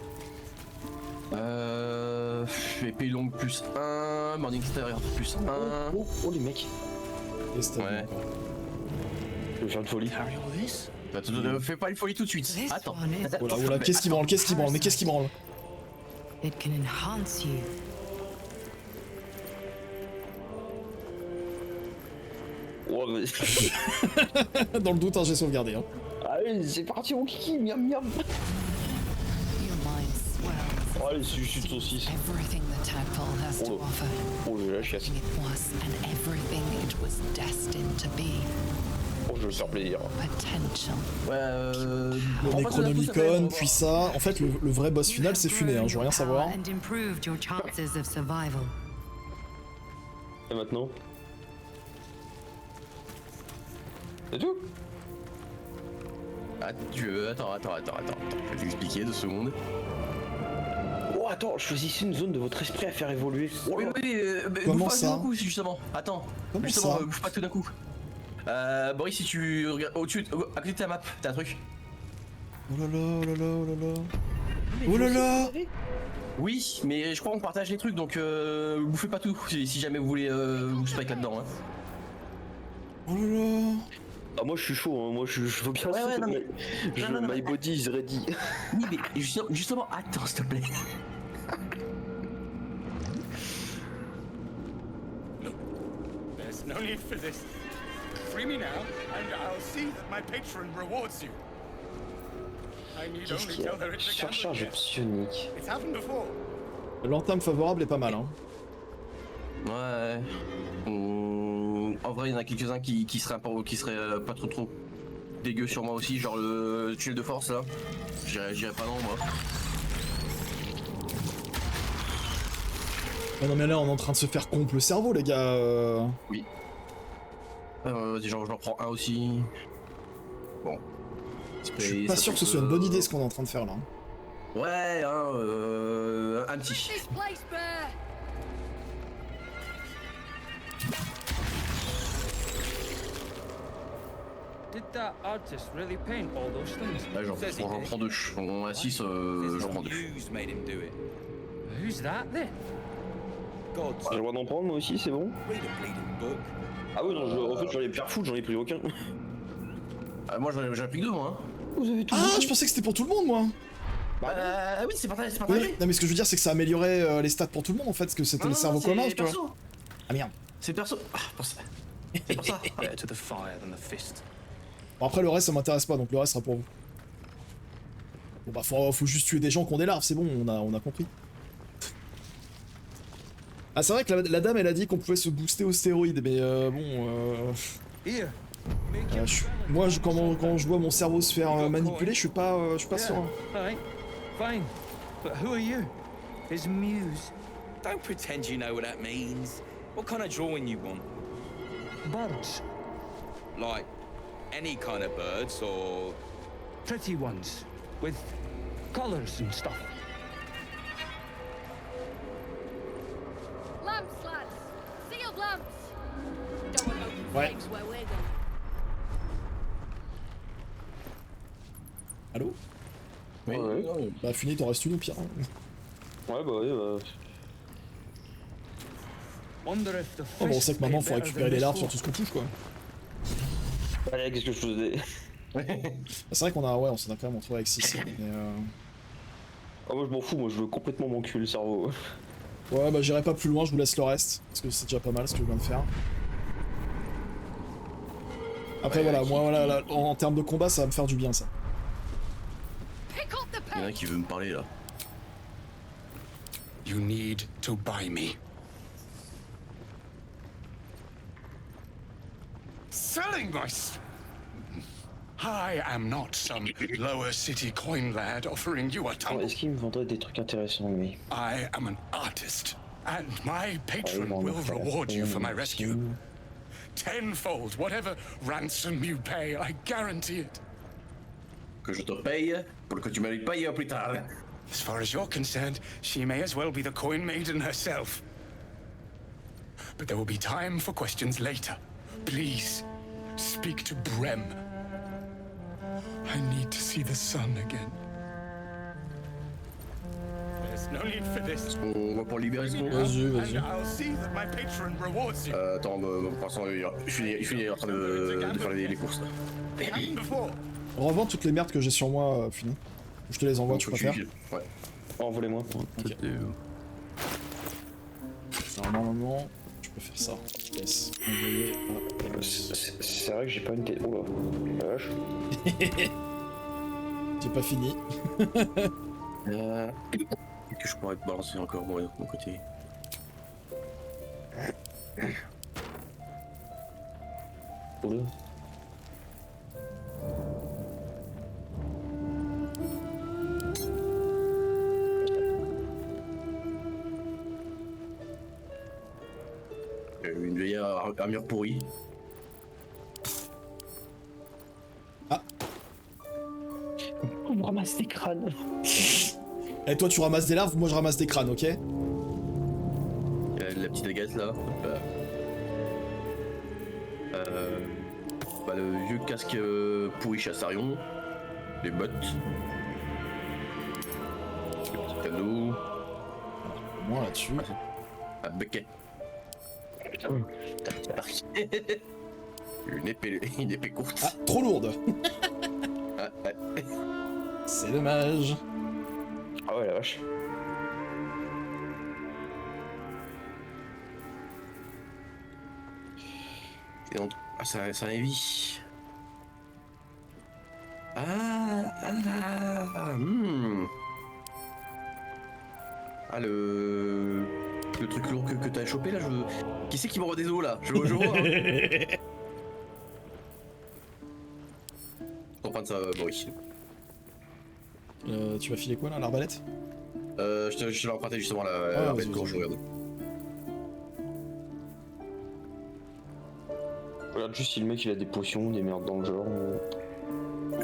Épée longue plus 1, Morning Star plus 1. Oh les mecs. Et c'est Ouais. encore. Je vais faire une folie. Fais pas une folie tout de suite. Attends. Oh là, qu'est-ce qui branle? Mais qu'est-ce qui branle? It can enhance you. Oh, mais... Dans le doute, hein, j'ai sauvegardé. Hein. Allez, c'est parti, on kiki, miam miam. Your mind swells. Oh, allez, c'est juste une saucisse. Everything the tadpole has to Oh. offer. Oh, j'ai la chiasse. It was and everything it was destined to be. Oh, je vais me faire plaisir. Potential. Le Necronomicon, puis ça. En fait, le vrai boss final, c'est Funé, hein, je veux rien savoir. And improved your chances of survival. Et maintenant? C'est tout? Adieu, attends. Je vais t'expliquer 2 secondes. Oh, attends, choisissez une zone de votre esprit à faire évoluer. Oh, là. Mais Comment bouge pas ça tout d'un coup, justement. Attends. Comment justement, ça bouge pas tout d'un coup. Boris, si tu regardes au-dessus, à côté de ta map, t'as un truc. Oh là là, oh là là, oh là là. Oh là là. Oui, mais je crois qu'on partage les trucs, donc bouffez pas tout si jamais vous voulez vous spike là-dedans. Hein. Oh là là. Ah, moi je suis chaud, hein. Moi je veux bien Ouais, ça, non, mais- non, my body is ready. Oui, mais justement, attends, s'il te plaît. there's no need for this. Free me now, and I'll see that my patron rewards you. I need Qu'est-ce only qu'il y tell her a? it's a Surcharge gambling game. psionique. It's happened before. L'entame favorable est pas mal, hein. Ouais. En vrai, il y en a quelques-uns qui seraient pas trop dégueux sur moi aussi, genre le tunnel de force là. J'irais pas non, moi. Ah non mais là on est en train de se faire comple le cerveau les gars. Oui. Vas-y, genre j'en prends un aussi. Bon. Je suis pas sûr que ce soit une bonne idée ce qu'on est en train de faire là. Ouais, hein, un petit. Did that artist really paint all those things? Là, j'en prends 2. On a 6, j'en prends 2. News made him do it. Who's that then? Gods, J'ai le droit d'en prendre moi aussi, c'est bon? read a bleeding book. Ah oui, non, en fait j'en ai pris fou, j'en ai pris aucun. Moi j'en ai pris 2 moi. Hein. Vous avez tout. Ah je pensais que c'était pour tout le monde moi. Oui, c'est partagé. Oui, non mais ce que je veux dire c'est que ça améliorait les stats pour tout le monde en fait, parce que c'était le cerveau commun tu vois. Ah merde. C'est perso. Ah, pour ça. C'est pour ça. Better to the fire than the fist. Bon, après, le reste, ça m'intéresse pas, donc le reste sera pour vous. Bon bah, faut juste tuer des gens qui ont des larves, c'est bon, on a compris. Ah, c'est vrai que la dame, elle a dit qu'on pouvait se booster aux stéroïdes, mais moi, quand je vois mon cerveau se faire manipuler, je suis pas sûr. Hein. Alright, fine. But who are you? His muse. Don't pretend you know what that means. What kind of drawing you want? Birds. Like, any kind of birds, or... Pretty ones. With colors and stuff. Lamps, lads! Sealed lamps! Don't want open flames where we're going. Allô? Oui, ouais. Bah, fini, t'en restes une au pire. Hein. Ouais, bah ouais, Oh, bon, on sait que maintenant, faut récupérer les larves sur tout ce qu'on touche, quoi. Allez, qu'est-ce que je faisais? C'est vrai qu'on a, ouais, on s'en a quand même retrouvé avec 6. Mais Ah, moi je m'en fous, moi je veux complètement m'enculer le cerveau. Ouais, bah j'irai pas plus loin, je vous laisse le reste. Parce que c'est déjà pas mal ce que je viens de faire. Après, voilà, moi, voilà, là, en termes de combat, ça va me faire du bien, ça. Il y en a qui veut me parler là. You need to buy me. Selling my... I am not some lower city coin lad offering you a tumble. Est-ce qu'il me vendrait des trucs intéressants, lui? I am an artist, and my patron will reward you for my rescue. Tenfold, whatever ransom you pay, I guarantee it. Que je te paye pour que tu me le payes plus tard. As far as you're concerned, she may as well be the coin maiden herself. But there will be time for questions later. Please, speak to Brem. I need to see the sun again. There's no need for this. On va pour libérer ce monde. Vas-y. I'll see that my patron rewards you. Attends, pour l'instant, je suis en train de faire les courses là. On revend toutes les merdes que j'ai sur moi, fini. Je te les envoie, tu préfères? Ouais. Envoie-les-moi. Ok. Normalement, je peux faire ça. Yes. Envoyer à... C'est vrai que j'ai pas une tête. Oh la vache. J'ai pas fini. Que je pourrais te balancer encore moi de mon côté. Oula. Une vieille armure pourrie. Ah. On me ramasse des crânes. Et toi tu ramasses des larves, moi je ramasse des crânes, ok? La petite agate là. Bah, le vieux casque pourri chassarion. Les bottes. Le petit cadeau. Moi là-dessus. Un bucket. Une épée courte. Ah, trop lourde. Ah, ouais. C'est dommage. Ah ouais la vache. Et donc, ah, c'est un heavy. Le truc lourd que t'as chopé là, qui c'est qui m'envoie des os là? Je vois hein. On prendre ça, Boris. Tu vas filer quoi là, l'arbalète? Je te l'ai emprunté justement l'arbalète courge, je regarde. Regarde juste si le mec il a des potions, des merdes dans le genre.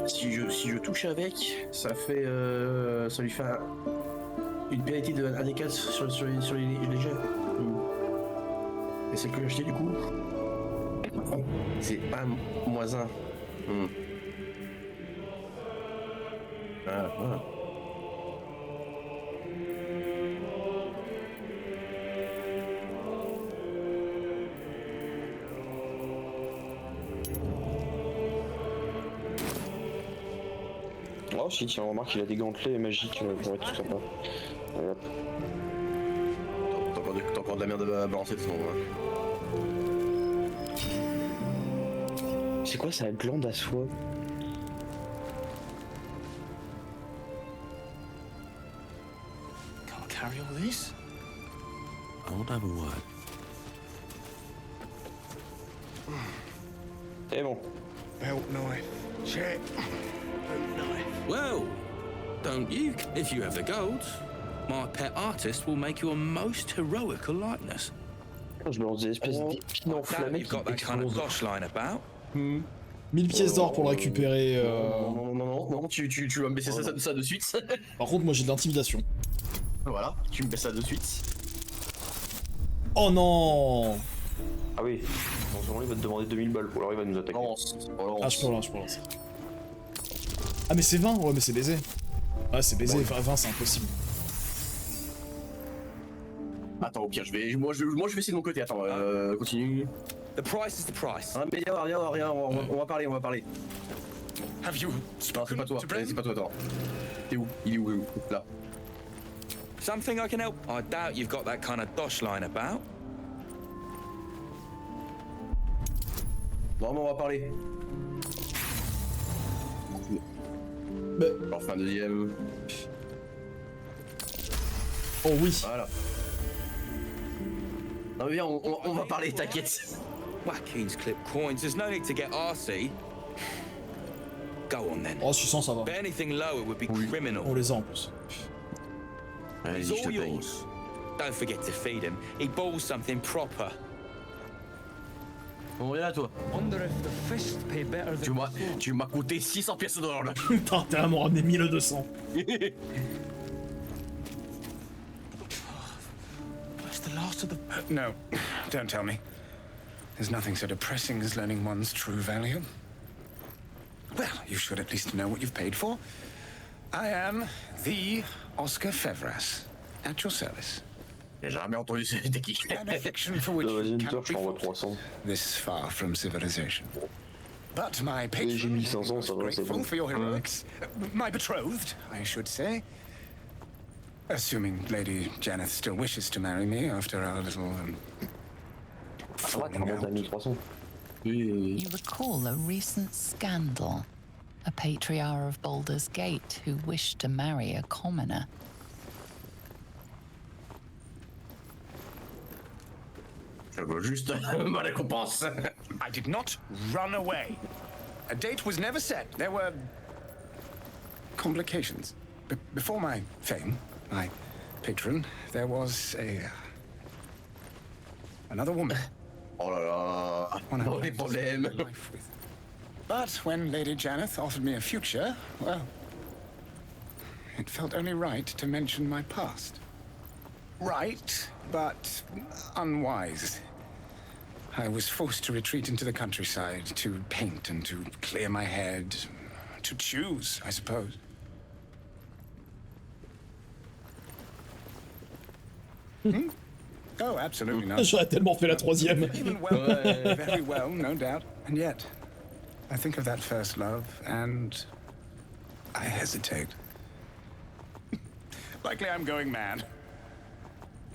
Si je touche avec, ça fait ça lui fait une pénalité de 1 des 4 sur les jets. Et celle que j'ai acheté du coup, c'est 1 moins 1. Ah, voilà. Oh si tiens, remarque il a des gantelets magiques pour être tout sympa. Allez, hop. T'as encore de la merde à balancer sinon. C'est quoi ça, glande à soie? Can't carry all this. I won't have a word. C'est bon. Belt knife. Check. Belt knife. Well, don't you? If you have the gold, my pet artist will make you a most heroical likeness. Je me lance des espèces d'épines enflammées You've got that kind of dosh line about. 1000 pièces d'or pour le récupérer. Non, tu vas me baisser ça de suite. Par contre, moi j'ai de l'intimidation. Voilà, tu me baisses ça de suite. Oh non! Ah oui, en ce moment il va te demander 2000 balles, ou alors il va nous attaquer. Ah, je peux relancer. Ah, mais c'est 20? Ouais, mais c'est baisé. Ouais, c'est baisé, Ouais. 20 c'est impossible. Attends, au pire, moi je vais essayer de mon côté. Attends, continue. The price is the price. Ah, mais rien, on va parler. Have you Non, c'est pas toi, to Bren? c'est pas toi, attends. T'es où? Il est où? Là. Something I can help. I doubt you've got that kind of dosh line about. Bon, on va parler. Mais... On refait un deuxième. Oh oui. Voilà. Non mais viens, on va parler, t'inquiète. Watkins clip coins. There's no need to get arsey. Go on then. Oh, 600 ça va. But anything lower would be criminal. On les a en plus. It's all yours. Don't forget to feed him. He balls something proper. On regarde à toi. Wonder if the fist pay better than Tu m'as coûté 600 pièces d'or là. T'as à m'en ramener 1200. Where's the last of the... No, don't tell me. There's nothing so depressing as learning one's true value. Well, you should at least know what you've paid for. I am the Oscar Fevras, at your service. J'ai jamais entendu c'était qui. An affection for which you cannot be faulted, this far from civilization. But my patron is grateful for your heroics. My betrothed, I should say. Assuming Lady Janeth still wishes to marry me after our little falling out. You recall a recent scandal. A patriarch of Baldur's Gate who wished to marry a commoner. Je veux juste ma récompense. I did not run away. A date was never set. There were complications. Before my fame, my patron, there was another woman. Oh là là, One les problèmes. But when Lady Janeth offered me a future, well, it felt only right to mention my past. Right, but unwise. I was forced to retreat into the countryside, to paint and to clear my head, to choose, I suppose. Hmm? Oh, absolutely not. J'aurais tellement fait la troisième. Even well, very well, no doubt. And yet, I think of that first love, and I hesitate. Likely I'm going mad.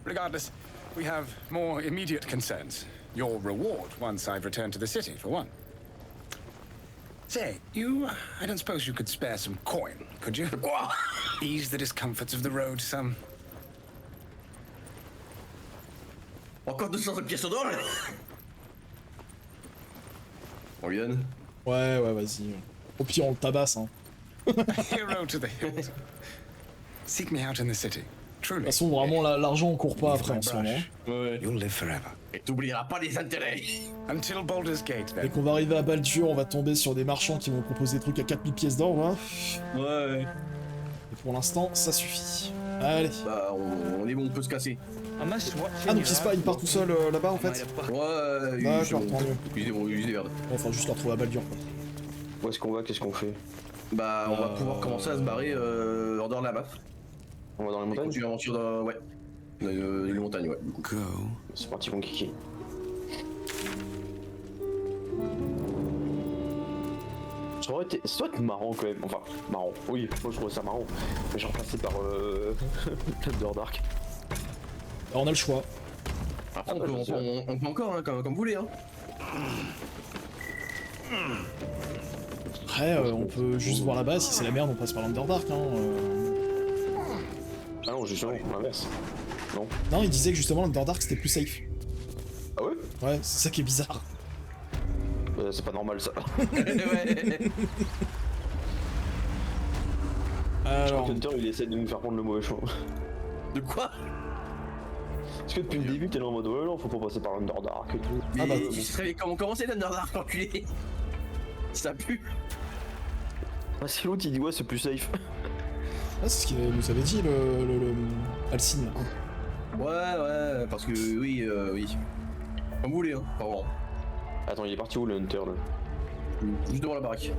Regardless, we have more immediate concerns. Your reward once I've returned to the city, for one. Say, I don't suppose you could spare some coin, could you? Ease the discomforts of the road some. Encore 200 pièces d'or. On lui donne. Ouais, vas-y. Au pire, on le tabasse, hein. Hero to the hilt. Seek me out in the city. De toute façon, vraiment, l'argent, on court pas après en ce moment. Ouais. You'll live forever. Et t'oublieras pas les intérêts. Until Baldur's Gate, then. Dès qu'on va arriver à Baldur, on va tomber sur des marchands qui vont proposer des trucs à 4000 pièces d'or, là. Ouais. Et pour l'instant, ça suffit. Allez. Bah, on est bon, on peut se casser. Ah, donc il part tout seul là-bas, en fait? Ouais, d'accord, tant mieux. Ils démerdent. Bon, faut juste le retrouver à Baldur, quoi. Où est-ce qu'on va? Qu'est-ce qu'on fait? Bah, on va pouvoir commencer à se barrer en dehors de la map. On va dans les montagnes? Tu l'aventure dans... Ouais. Dans les montagnes, ouais. C'est parti, mon kiki. Ça doit être marrant quand même. Enfin, marrant. Oui, moi je trouve ça marrant. Mais j'ai remplacé par l'Underdark. Alors, on a le choix. Après, on peut encore, hein, comme vous voulez. Hein. Après, on peut juste voir là-bas, si c'est la merde, on passe par l'Underdark. Hein, Ah non, justement, l'inverse. Non. Non, il disait que justement l'Underdark c'était plus safe. Ah ouais? Ouais, c'est ça qui est bizarre. C'est pas normal ça. Ouais. Alors... Hunter il essaie de nous faire prendre le mauvais chemin. De quoi? Parce que depuis le début t'es là en mode ouais non faut pas passer par l'Underdark et tout. Mais tu sais comment c'est l'Underdark enculé? Ça pue. Ah si l'autre il dit ouais c'est plus safe. Ah c'est ce qu'il nous avait dit le Alcine. Ouais parce que oui. Comme vous voulez hein, pardon. Attends il est parti où le Hunter là? Juste devant la baraque.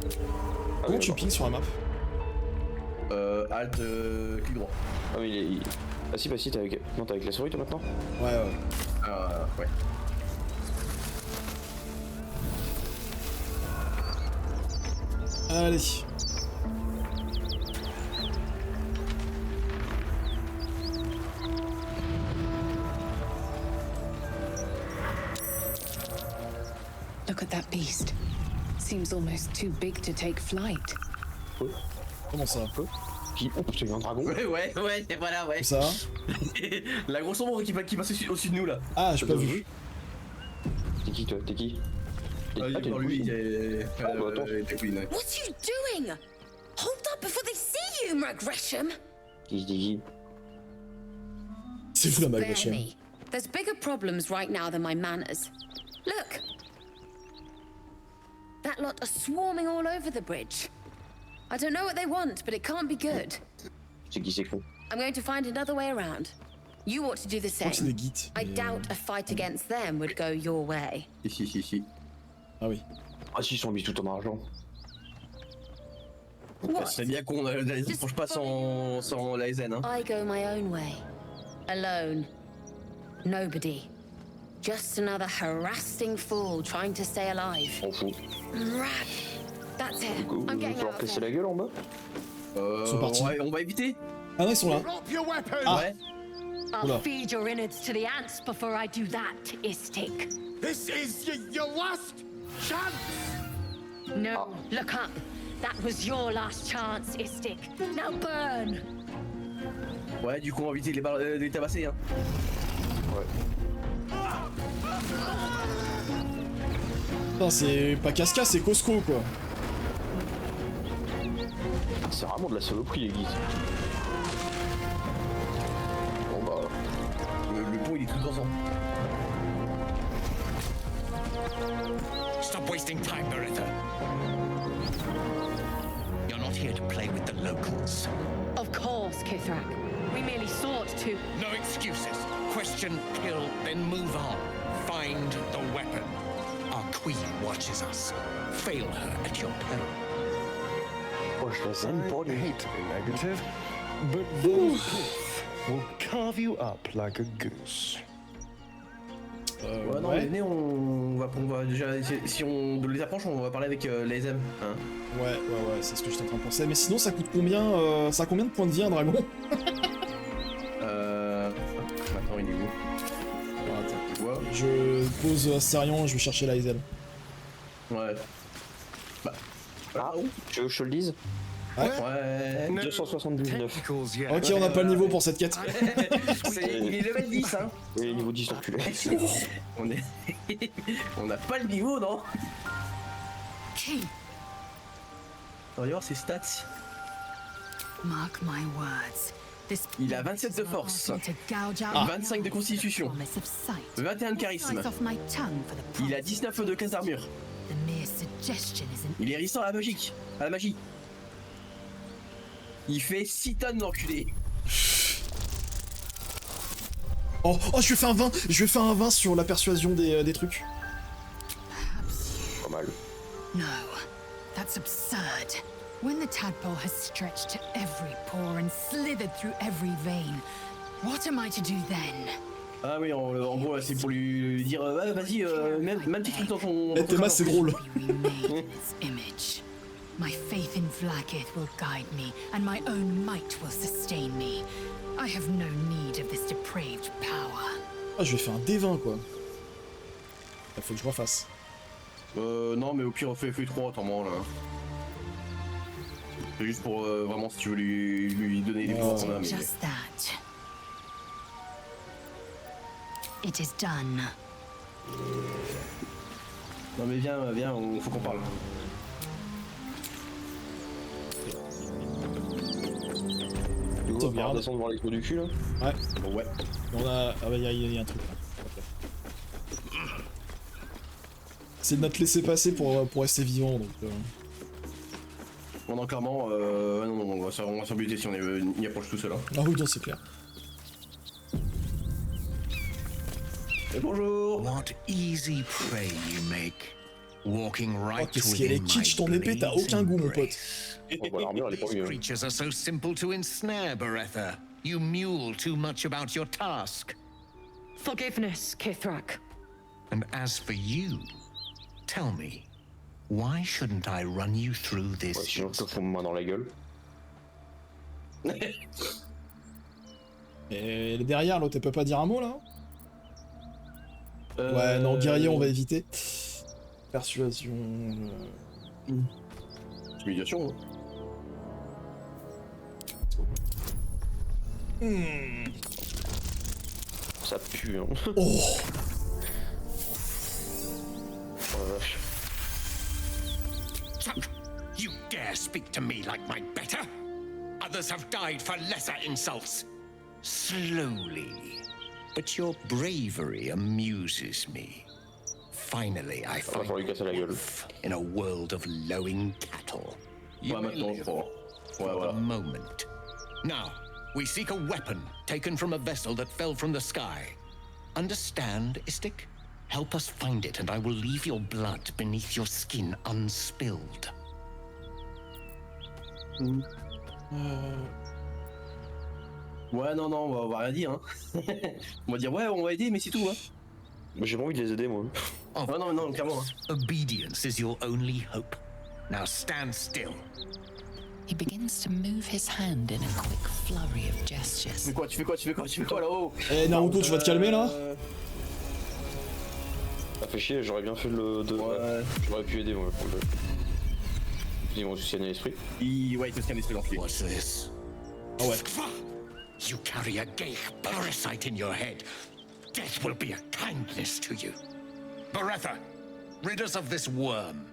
Comment tu pings sur la map? Alt, clic droit. Ah mais il... Ah si bah si t'es avec... Non t'es avec la souris toi maintenant? Ouais. Ouais. Allez. Look at that beast. Seems almost too big to take flight. Comment ça? Qui? Oh putain, il y a un dragon. Ouais, voilà, ouais. Ça? La grosse ombre qui passe au-dessus de nous là. Ah, j'ai pas vu. T'es qui toi? T'es qui? Lui, Queen. What are you doing? Hold up before they see you, Gresham. Qui? C'est fou la Gresham. There's bigger problems right now than my manners. Look. That lot are swarming all over the bridge. I don't know what they want, but it can't be good. C'est qui c'est con? I'm going to find another way around. You ought to do the same. I doubt a fight against them would go your way. Si. Ah oui. Ah si, ils sont mis tout en argent. C'est bien qu'on ne s'approche pas sans la SN. Hein. I go my own way. Alone. Nobody. Just another harassing fool trying to stay alive. On fout. Rat. That's it. I'm getting out of casser here. la gueule en bas? Ils sont partis. On va éviter. Ah non, ils sont là. Ah ouais. I'll feed your innards to the ants before I do that, Istik. This is your last chance! No, look up. That was your last chance, Istik. Now burn! Ouais, du coup, on va éviter les tabasser. Hein. Ouais. Putain, c'est pas Casca, c'est Costco quoi. C'est vraiment de la saloperie l'église. Bon bah... Le pont il est tout ensemble. Stop wasting time, Beretta. You're not here to play with the locals. Of course, Kithrak. We merely sought to... No excuses. Question, kill, then move on. Find the weapon. Our queen watches us. Fail her at your peril. Oh, je la aime pas, I hate to be negative, but this will carve you up like a goose. Ouais, non, mais on va déjà, si on les approche, on va parler avec les M. Hein. Ouais, c'est ce que j'étais en train de penser. Mais sinon, ça coûte combien ça a combien de points de vie un dragon? Maintenant, il est où? Attends, ouais. Je pose Astérion et je vais chercher la Hazel. Ouais. Ah, tu veux que je te le dise? Ouais. 279. Ok, on n'a pas le niveau pour cette quête. Il est level 10, hein. Oui, niveau 10, enculé. On n'a pas le niveau, non? On va y voir ses stats. Mark my words. Il a 27 de force, 25 de constitution, 21 de charisme. Il a 19 de classe d'armure. Il est résistant à la magie. Il fait 6 tonnes d'enculé. Oh, je vais faire un 20 sur la persuasion des trucs. Pas mal. No, that's absurd. When the tadpole has stretched to every pore and slithered through every vein, what am I to do then? Ah oui, en gros, c'est pour lui dire vas-y, même petit truc dans ton... Théma, c'est drôle. My faith in Vlaakith will guide me, and my own might will sustain me. I have no need of this depraved power. Ah, je vais faire un D20 quoi. Il faut que je refasse. Non, mais au pire, fais 3, t'en branles. C'est juste pour vraiment si tu veux lui donner des pouvoirs qu'on a. Mais... Just that. It is done. Non, mais viens, faut qu'on parle. Du coup, on va redescendre voir les trous du cul là. Ouais. Bon, ouais. On a. Ah bah y a un truc là. C'est de notre laisser passer pour rester vivant donc. Bon, non, clairement, non, on va s'embuter si on y approche tout seul. Hein. Ah oui, non, c'est clair. Et bonjour. What easy prey you make. Walking right qu'est-ce qu'elle est kitsch ton épée, t'as aucun goût mon pote. These creatures are so simple to ensnare, Beretha. You mule too much about your task. Forgiveness, Kithrak. And as for you, tell me, why shouldn't I run you through this? Ouais, sinon je te fous ma main dans la gueule. Et derrière l'autre, elle peut pas dire un mot là? Ouais, non, guerrier, on va éviter. Persuasion. Intimidation. Ça pue, hein. Oh. Oh la vache. You dare speak to me like my better? Others have died for lesser insults. Slowly. But your bravery amuses me. Finally, I find wolf in a world of lowing cattle. You may live for a moment. Now, we seek a weapon taken from a vessel that fell from the sky. Understand, Istik? Help us find it, and I will leave your blood beneath your skin unspilled. Ouais, non, on va rien dire. Hein. On va dire, ouais, on va aider, mais c'est tout. Hein. Mais j'ai pas envie de les aider, moi. Oh, non, clairement. Hein. Obedience is your only hope. Now stand still. He begins to move his hand in a quick flurry of gestures. Tu fais quoi là-haut? Eh, Naruto, tu vas te calmer là? Ça fait chier, j'aurais bien fait le 2. Ouais. J'aurais pu aider, moi. Ils vont aussi scanner l'esprit. Ouais, il te scanne l'esprit l'enculé. What's this? Ah ouais. You carry a gay parasite in your head. Death will be a kindness to you. Beretha, rid us of this worm.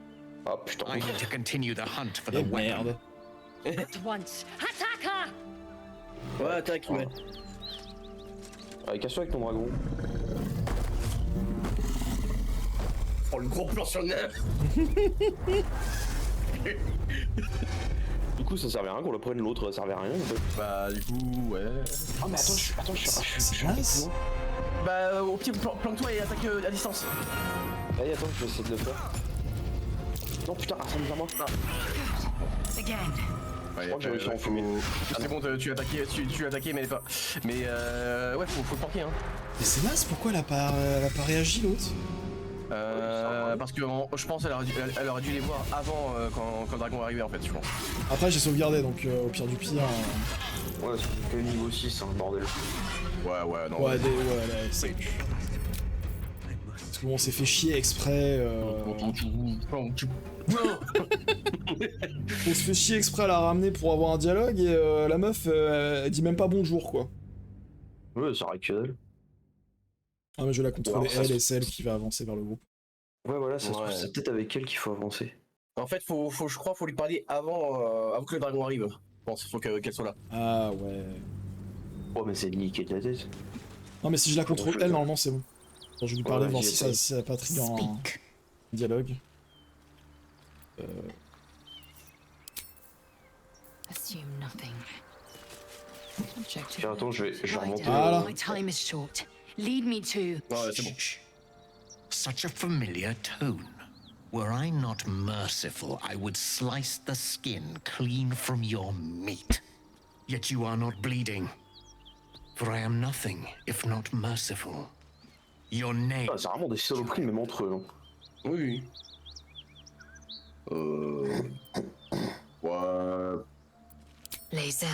Ah putain. I need to continue the hunt for the weapon. At once. Attack her! Ouais, attaque, ouais. Allez, casse-toi avec ton dragon. Oh, le gros plan sur le nerf. Du coup, ça servait à rien qu'on le prenne, l'autre ça servait à rien en fait. Bah, du coup, ouais. Oh, mais attends, je suis nice. Bah, au pire, planque-toi et attaque à distance. Allez, attends, je vais essayer de le faire. Non, putain, ça me moi. Again. Ouais, je crois que j'ai réussi à enfumer. C'est bon, tu l'as attaqué, mais elle est pas. Mais ouais, faut le planquer, hein. Mais c'est naze, pourquoi elle a pas réagi l'autre? Parce que je pense qu'elle aurait dû les voir avant quand le dragon est arrivé en fait, je pense. Après j'ai sauvegardé donc au pire du pire. Ouais, c'est que niveau 6, hein, bordel. Ouais, non. Ouais, c'est. Parce qu'on s'est fait chier exprès. On se fait chier exprès à la ramener pour avoir un dialogue et la meuf elle dit même pas bonjour quoi. Ouais, ça aurait que dalle. Ah mais je vais la contrôler elle et c'est elle qui va avancer vers le groupe. Ouais voilà, ça se trouve, c'est peut-être avec elle qu'il faut avancer. En fait, je crois faut lui parler avant que le dragon arrive. Je pense, faut qu'elle soit là. Ah ouais. Ouais mais c'est niqué de la tête. Non mais si je la contrôle elle normalement c'est bon. Bon, je vais lui parler voir si ça a pas trigger un dialogue. Assume nothing. Tiens, attends, je vais remonter. Voilà. My time is short. Lead me to. Ouais, c'est bon. Such a familiar tone. Were I not merciful, I would slice the skin clean from your meat. Yet you are not bleeding. For I am nothing if not merciful. Your name. Ah, c'est vraiment des saloperies même entre eux. Hein. Oui. Ouais. Lae'zel.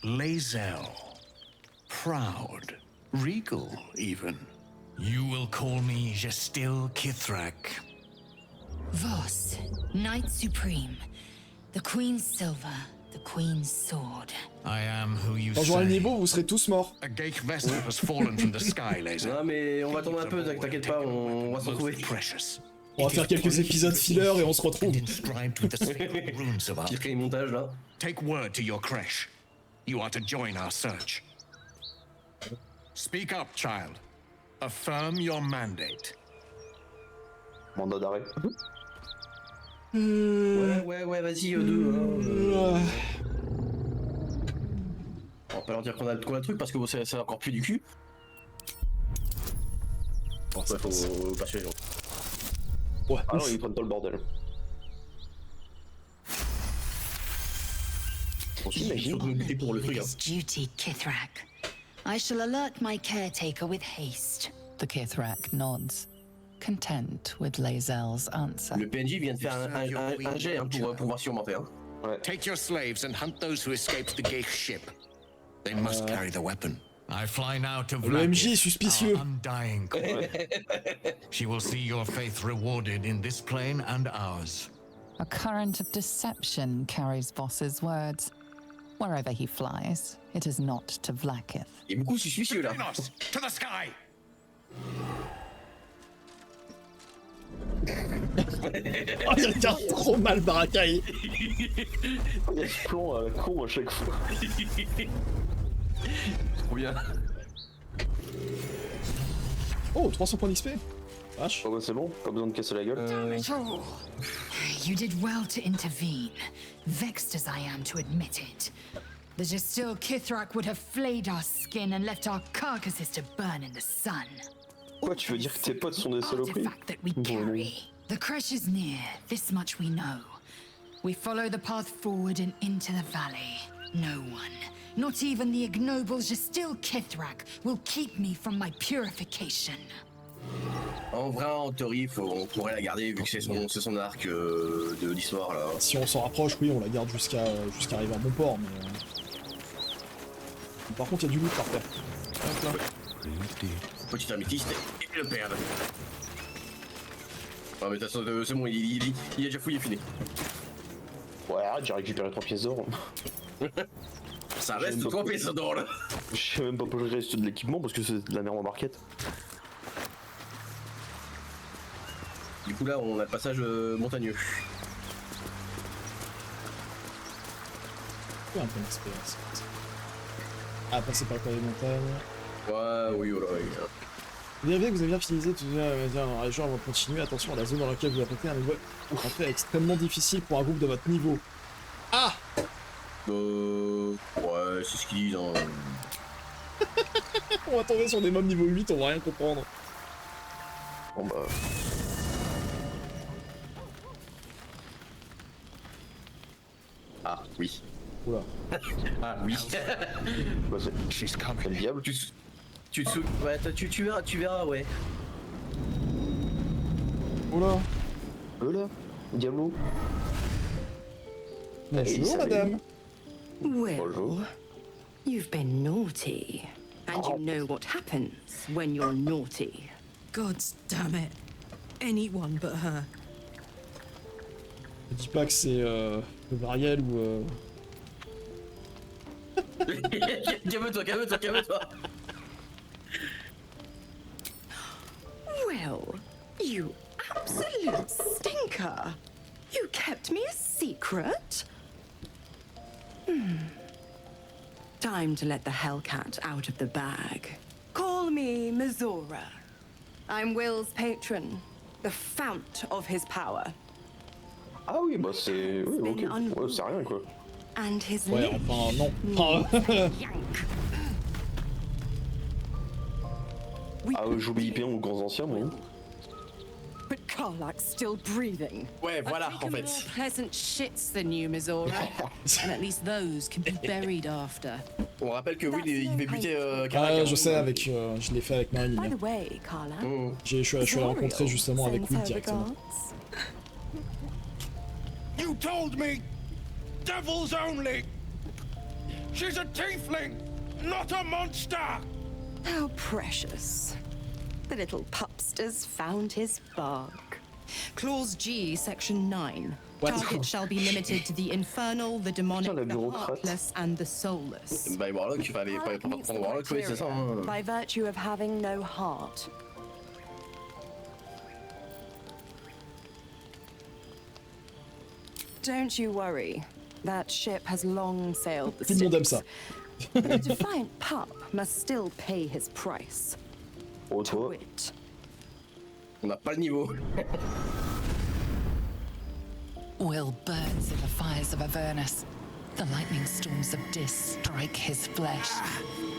Lae'zel. Proud. regal, even. You will call me Gestil Kithrak. Voss, Knight Supreme, the Queen's Silver, the Queen's Sword. I am who you Quand j'aurai le say. niveau, vous serez tous morts. A gate vessel has fallen from the sky, laser. Non mais on va attendre un peu, t'inquiète pas, on va se retrouver. On va faire quelques épisodes filler et on se retrouve. Petit montage là. Take word to your creche. You are to join our search. Speak up, child. Affirm your mandate. Mandat d'arrêt. Ouais, vas-y, deux. On va pas leur dire qu'on a le truc parce que c'est encore plus du cul. Bon, ouais, faut passer les gens. Ouais. Ah non, ils prennent pas le bordel. On s'imagine. Pour le truc. His duty, Kithrak. I shall alert my caretaker with haste. The Kithrak nods, content with Lae'zel's answer. Le PNJ vient de faire un jet pour pouvoir surmonter. Take your slaves and hunt those who escaped the gate ship. They must carry the weapon. I fly now to Le MJ est Vlaakith, suspicieux. our undying queen. She will see your faith rewarded in this plane and ours. A current of deception carries Voss's words. Wherever he flies, it is not to Vlaakith. Il est beaucoup suspicieux là. To the sky! Oh, il regarde trop mal Barakai. Il y a ce plan à la con à chaque fois. Trop bien. Oh, 300 points d'XP. Vache. Oh bah c'est bon, pas besoin de casser la gueule. You did well to intervene, vexed as I am to admit it. The Gestil Kithrak would have flayed our skin and left our carcasses to burn in the sun. Quoi, tu veux dire que tes potes sont des saloperies? That we carry. The creche is near, this much we know. We follow the path forward and into the valley. No one, not even the ignoble Gestil Kithrak, will keep me from my purification. En vrai, en théorie, on pourrait la garder vu que c'est son arc de l'histoire là. Si on s'en rapproche, oui, on la garde jusqu'à arriver à bon port, mais... Par contre, il y a du loot par terre. Hop là. Petit améthyste et le perdre. Ah mais de toute façon, c'est bon, il a déjà fouillé fini. Ouais, arrête, j'ai récupéré 3 pièces d'or. Ça reste 3 pièces d'or là. Je sais même pas pour le reste de l'équipement parce que c'est de la merde en marquette. Du coup là, on a le passage montagneux. Il y a un peu d'expérience. Ah, passer par les montagnes. Ouais, oui, voilà. Bien vu que vous avez bien finalisé tout dans la région avant de continuer. Attention à la zone dans laquelle vous apportez un niveau entrée extrêmement difficile pour un groupe de votre niveau. Ah! Ouais, c'est ce qu'ils disent. Hein. On va tomber sur des mobs niveau 8, on va rien comprendre. Bon bah... Ah, oui. Oula. Ah, oui. Bah c'est le diable. Tu verras, ouais. Oula. Là, diablo. Bonjour, madame. Well, you've been naughty, and you know what happens when you're naughty. God damn it. Anyone but her. Je dis pas que c'est Variel ou Calme-toi. Well, you absolute stinker. You kept me a secret? Time to let the Hellcat out of the bag. Call me Mizora. I'm Will's patron, the fount of his power. Ah oui, bah c'est... Oui, ok. Ouais, c'est rien quoi. And his ouais, enfin, non. Ah, j'oublie bien aux grands anciens, moi. But Karlak's still breathing. Ouais, voilà, en fait. More pleasant shits than you, Mizora. And at least those can be buried after. On rappelle que Will, il devait buter Karlak. Ah, je sais, avec, je l'ai fait avec Marine. By the way, Karlak. Je suis allé rencontrer justement avec Will directement. You told me devils only. She's a tiefling, not a monster. How precious. The little pupster's found his bark. Clause G, section 9. Target shall be limited to the infernal, the demonic, the heartless, and the soulless. Bah, Warlock, il fallait pas prendre Warlock, oui, c'est ça. Hein. By virtue of having no heart. Don't you worry. That ship has long sailed the Tout le monde aime ça. But a defiant pup must still pay his price. Oh, toi. On n'a pas le niveau. Will burns in the fires of Avernus. The lightning storms of Dis strike his flesh.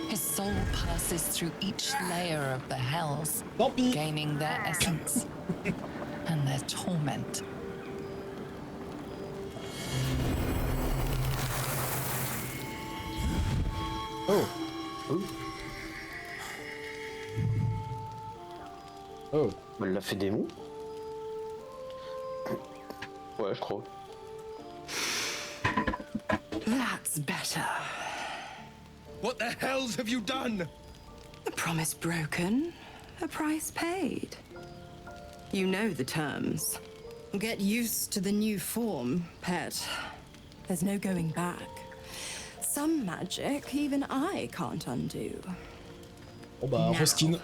His soul passes through each layer of the hells, gaining their essence and their torment. Oh. Oh. Elle l'a fait démon. Ouais, je crois. That's better. What the hells have you done? A promise broken, a price paid. You know the terms. Get used to the new form, pet. There's no going back. Some magic even I can't undo. Oh bah, reskin.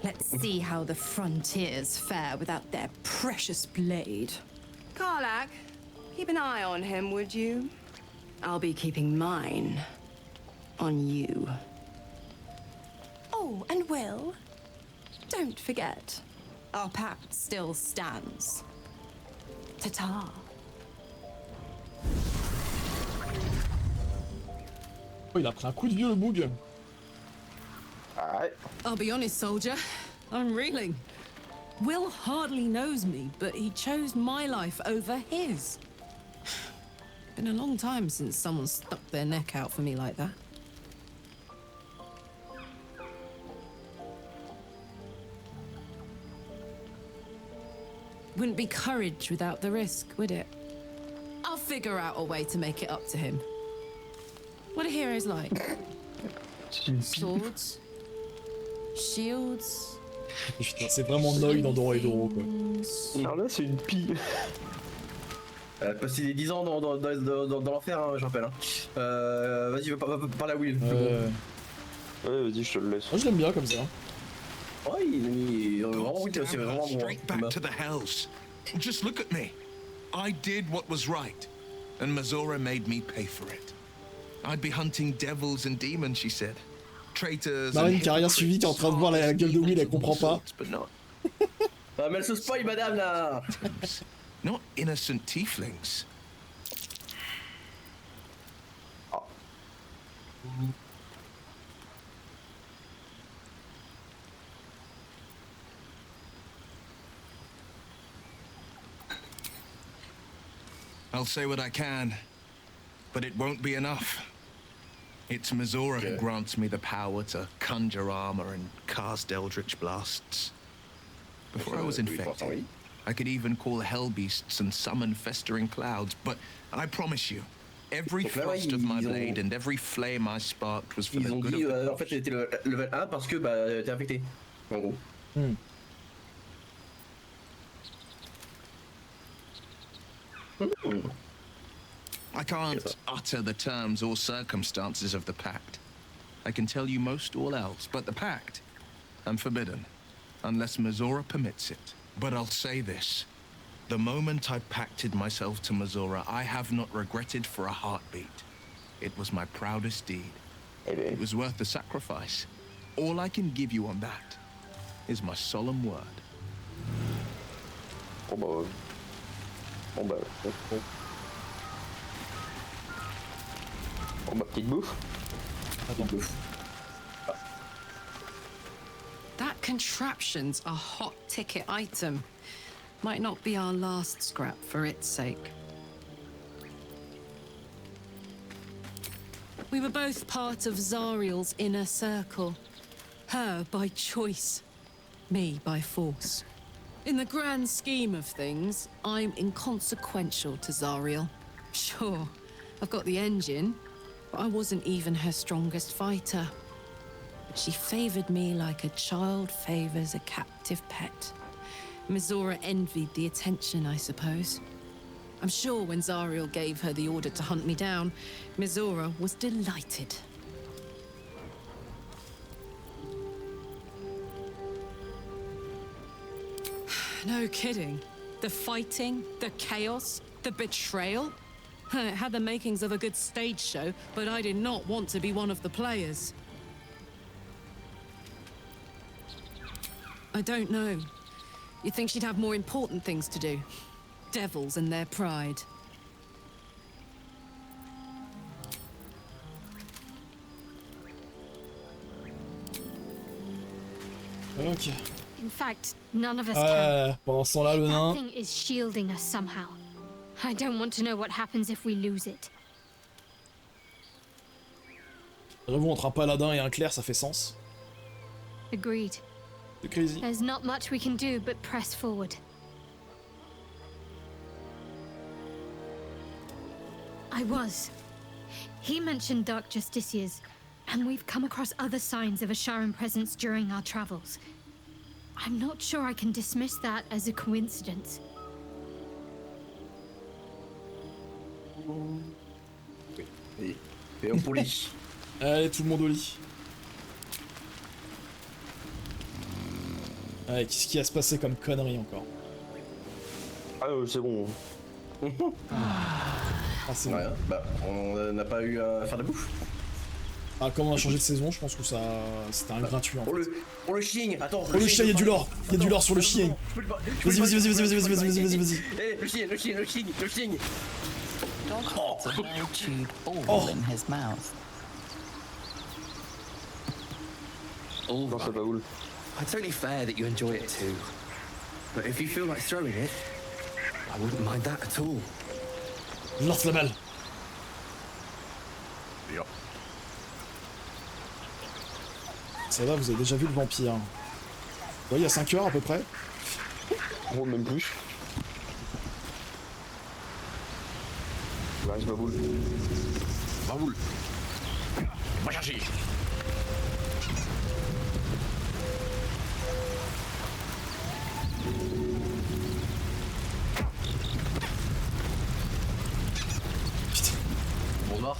Let's see how the frontiers fare without their precious blade. Karlach, keep an eye on him, would you? I'll be keeping mine on you. Oh, and Will, don't forget, our pact still stands. Ta-ta. Oh, il a pris un coup de vieux, le boug. I'll be honest, soldier. I'm reeling. Will hardly knows me, but he chose my life over his. Been a long time since someone stuck their neck out for me like that. Wouldn't be courage without the risk, would it? I'll figure out a way to make it up to him. What are heroes like? Swords? Shields? Putain, c'est vraiment Noy dans Dorohedoro, quoi. Non, là, c'est une pie. Elle a passé des 10 ans dans l'enfer, hein, je rappelle. Hein. Vas-y, va parler à Will. Ouais, vas-y, je te le laisse. Moi, je l'aime bien comme ça. Ouais, il est vraiment, c'est vraiment bon. Straight back to the hells. Just look at me. I did what was right, and Mazora made me pay for it. I'd be hunting devils and demons, she said. Traitors. Marine qui a rien suivi, qui est en train de voir la gueule de Will, elle comprend pas. Ah, mais elle se spoil, madame, là. Not innocent tieflings. I'll say what I can, but it won't be enough. It's Mazora who grants me the power to conjure armor and cast eldritch blasts. Before I was infected, I could even call hell beasts and summon festering clouds, but I promise you, every thrust of my blade and every flame I sparked was for the good of the en fait, t'étais level 1 parce que t'es infecté, en gros. I can't utter the terms or circumstances of the pact. I can tell you most all else, but the pact, I'm forbidden, unless Mazora permits it. But I'll say this. The moment I pacted myself to Mazora, I have not regretted for a heartbeat. It was my proudest deed. It was worth the sacrifice. All I can give you on that is my solemn word. Oh bah... Bon bah... Bon bah, petite bouffe. Petite bouffe. That contraption's a hot ticket item. Might not be our last scrap for its sake. We were both part of Zariel's inner circle. Her by choice, me by force. In the grand scheme of things, I'm inconsequential to Zariel. Sure, I've got the engine, but I wasn't even her strongest fighter. but she favored me like a child favors a captive pet. Mizora envied the attention, I suppose. I'm sure when Zariel gave her the order to hunt me down, Mizora was delighted. No kidding. The fighting, the chaos, the betrayal. It had the makings of a good stage show, but I did not want to be one of the players. I don't know. You'd think she'd have more important things to do. Devils and their pride. Ok. In fact, none of us can. Pendant ce temps-là, le That nain. thing is shielding us somehow. I don't want to know what happens if we lose it. J'avoue, entre un paladin et un clerc, ça fait sens. Agreed. C'est crazy. There's not much we can do but press forward. I was. He mentioned dark justiciars, and we've come across other signs of a Sharon presence during our travels. I'm not sure I can dismiss that as a coincidence. Et hop au lit. Allez, tout le monde au lit. Allez, qu'est-ce qui va se passer comme connerie encore? Ah, c'est bon. Ah, c'est bon. Bah, on n'a pas eu à faire de bouffe. Ah, comme on a changé de saison, je pense que ça, c'était un gratuit en fait. Pour le chien, attends. Oh, le chien, il y a du lore. Il y a du lore sur le chien. Vas-y, vas-y. Eh, le chien. Dog holds a well-chewed ball in his mouth. Non, c'est pas cool. It's only fair that you enjoy it too. But if you feel like throwing it, I wouldn't mind that at all. Lance la balle. Ça va, vous avez déjà vu le vampire. Ouais, il y a 5 heures à peu près. Oh, même plus. Ouais, c'est ma boule. Ma boule. Va chercher. Putain. Bon noir.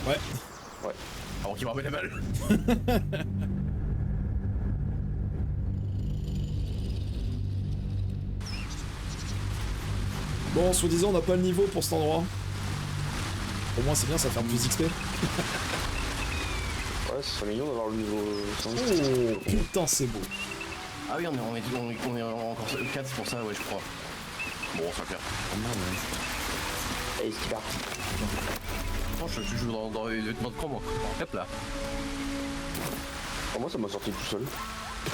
Ouais. Ouais. Avant qu'il me ramène la balle. Bon, soi-disant, on n'a pas le niveau pour cet endroit. Au moins, c'est bien, ça fait un plus XP. Ouais, c'est mignon d'avoir le niveau 5. Oh, putain, c'est beau. Ah oui, on est encore 4 pour ça, ouais, je crois. Bon, ça va faire. Allez, c'est parti. Oh, je joue dans les vêtements de combat. Hop là. Oh, moi, ça m'a sorti tout seul. Ouais,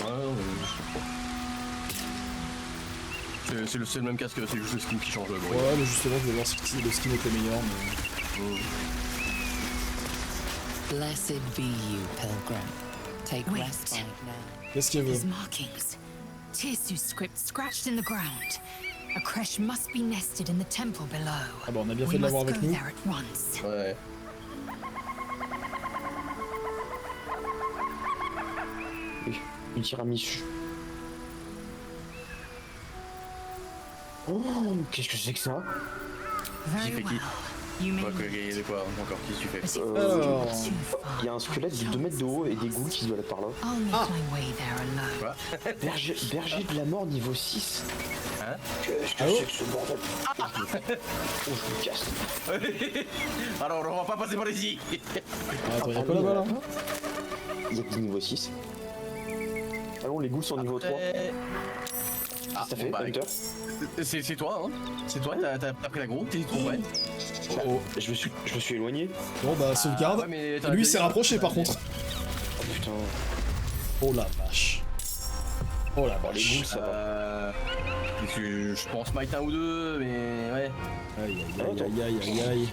non, mais je sais pas. C'est le même casque, c'est juste le skin qui change le bruit. Ouais, mais justement, je vais voir si le skin était meilleur. Mais... Blessed be you, pilgrim. Take rest by now. Qu'est-ce qu'il veut? These markings. Tirsu script scratched in the ground. A creche must be nested in the temple below. Ah bah on a bien fait de l'avoir avec nous. Ouais. Une tiramisu. Oh, qu'est-ce que c'est que ça? J'ai fait qui? Ok, de quoi encore? Qu'est-ce que tu fais? Alors... Il y a un squelette de 2 mètres de haut et des ghouls qui se doivent être par là. Ah. Quoi? Berger de la mort niveau 6. Hein? Qu'est-ce que c'est que ce bordel? Oh, je me casse. Alors, on va pas passer par ici. Ah, attends, y'a quoi là-bas là? Il y a des niveau 6. Allons, les ghouls sont niveau 3. Ah, ça fait, bah, Hunter? C'est toi, hein? C'est toi, t'as pris la gros, t'es trop près. Oh, je me suis éloigné. Bon bah sauvegarde. Ouais, mais Et lui il s'est rapproché par contre. Oh putain. Oh la vache. Oh la vache. Les ghouls ça va. Je pense smite un ou deux, mais ouais. Aïe aïe aïe aïe aïe aïe.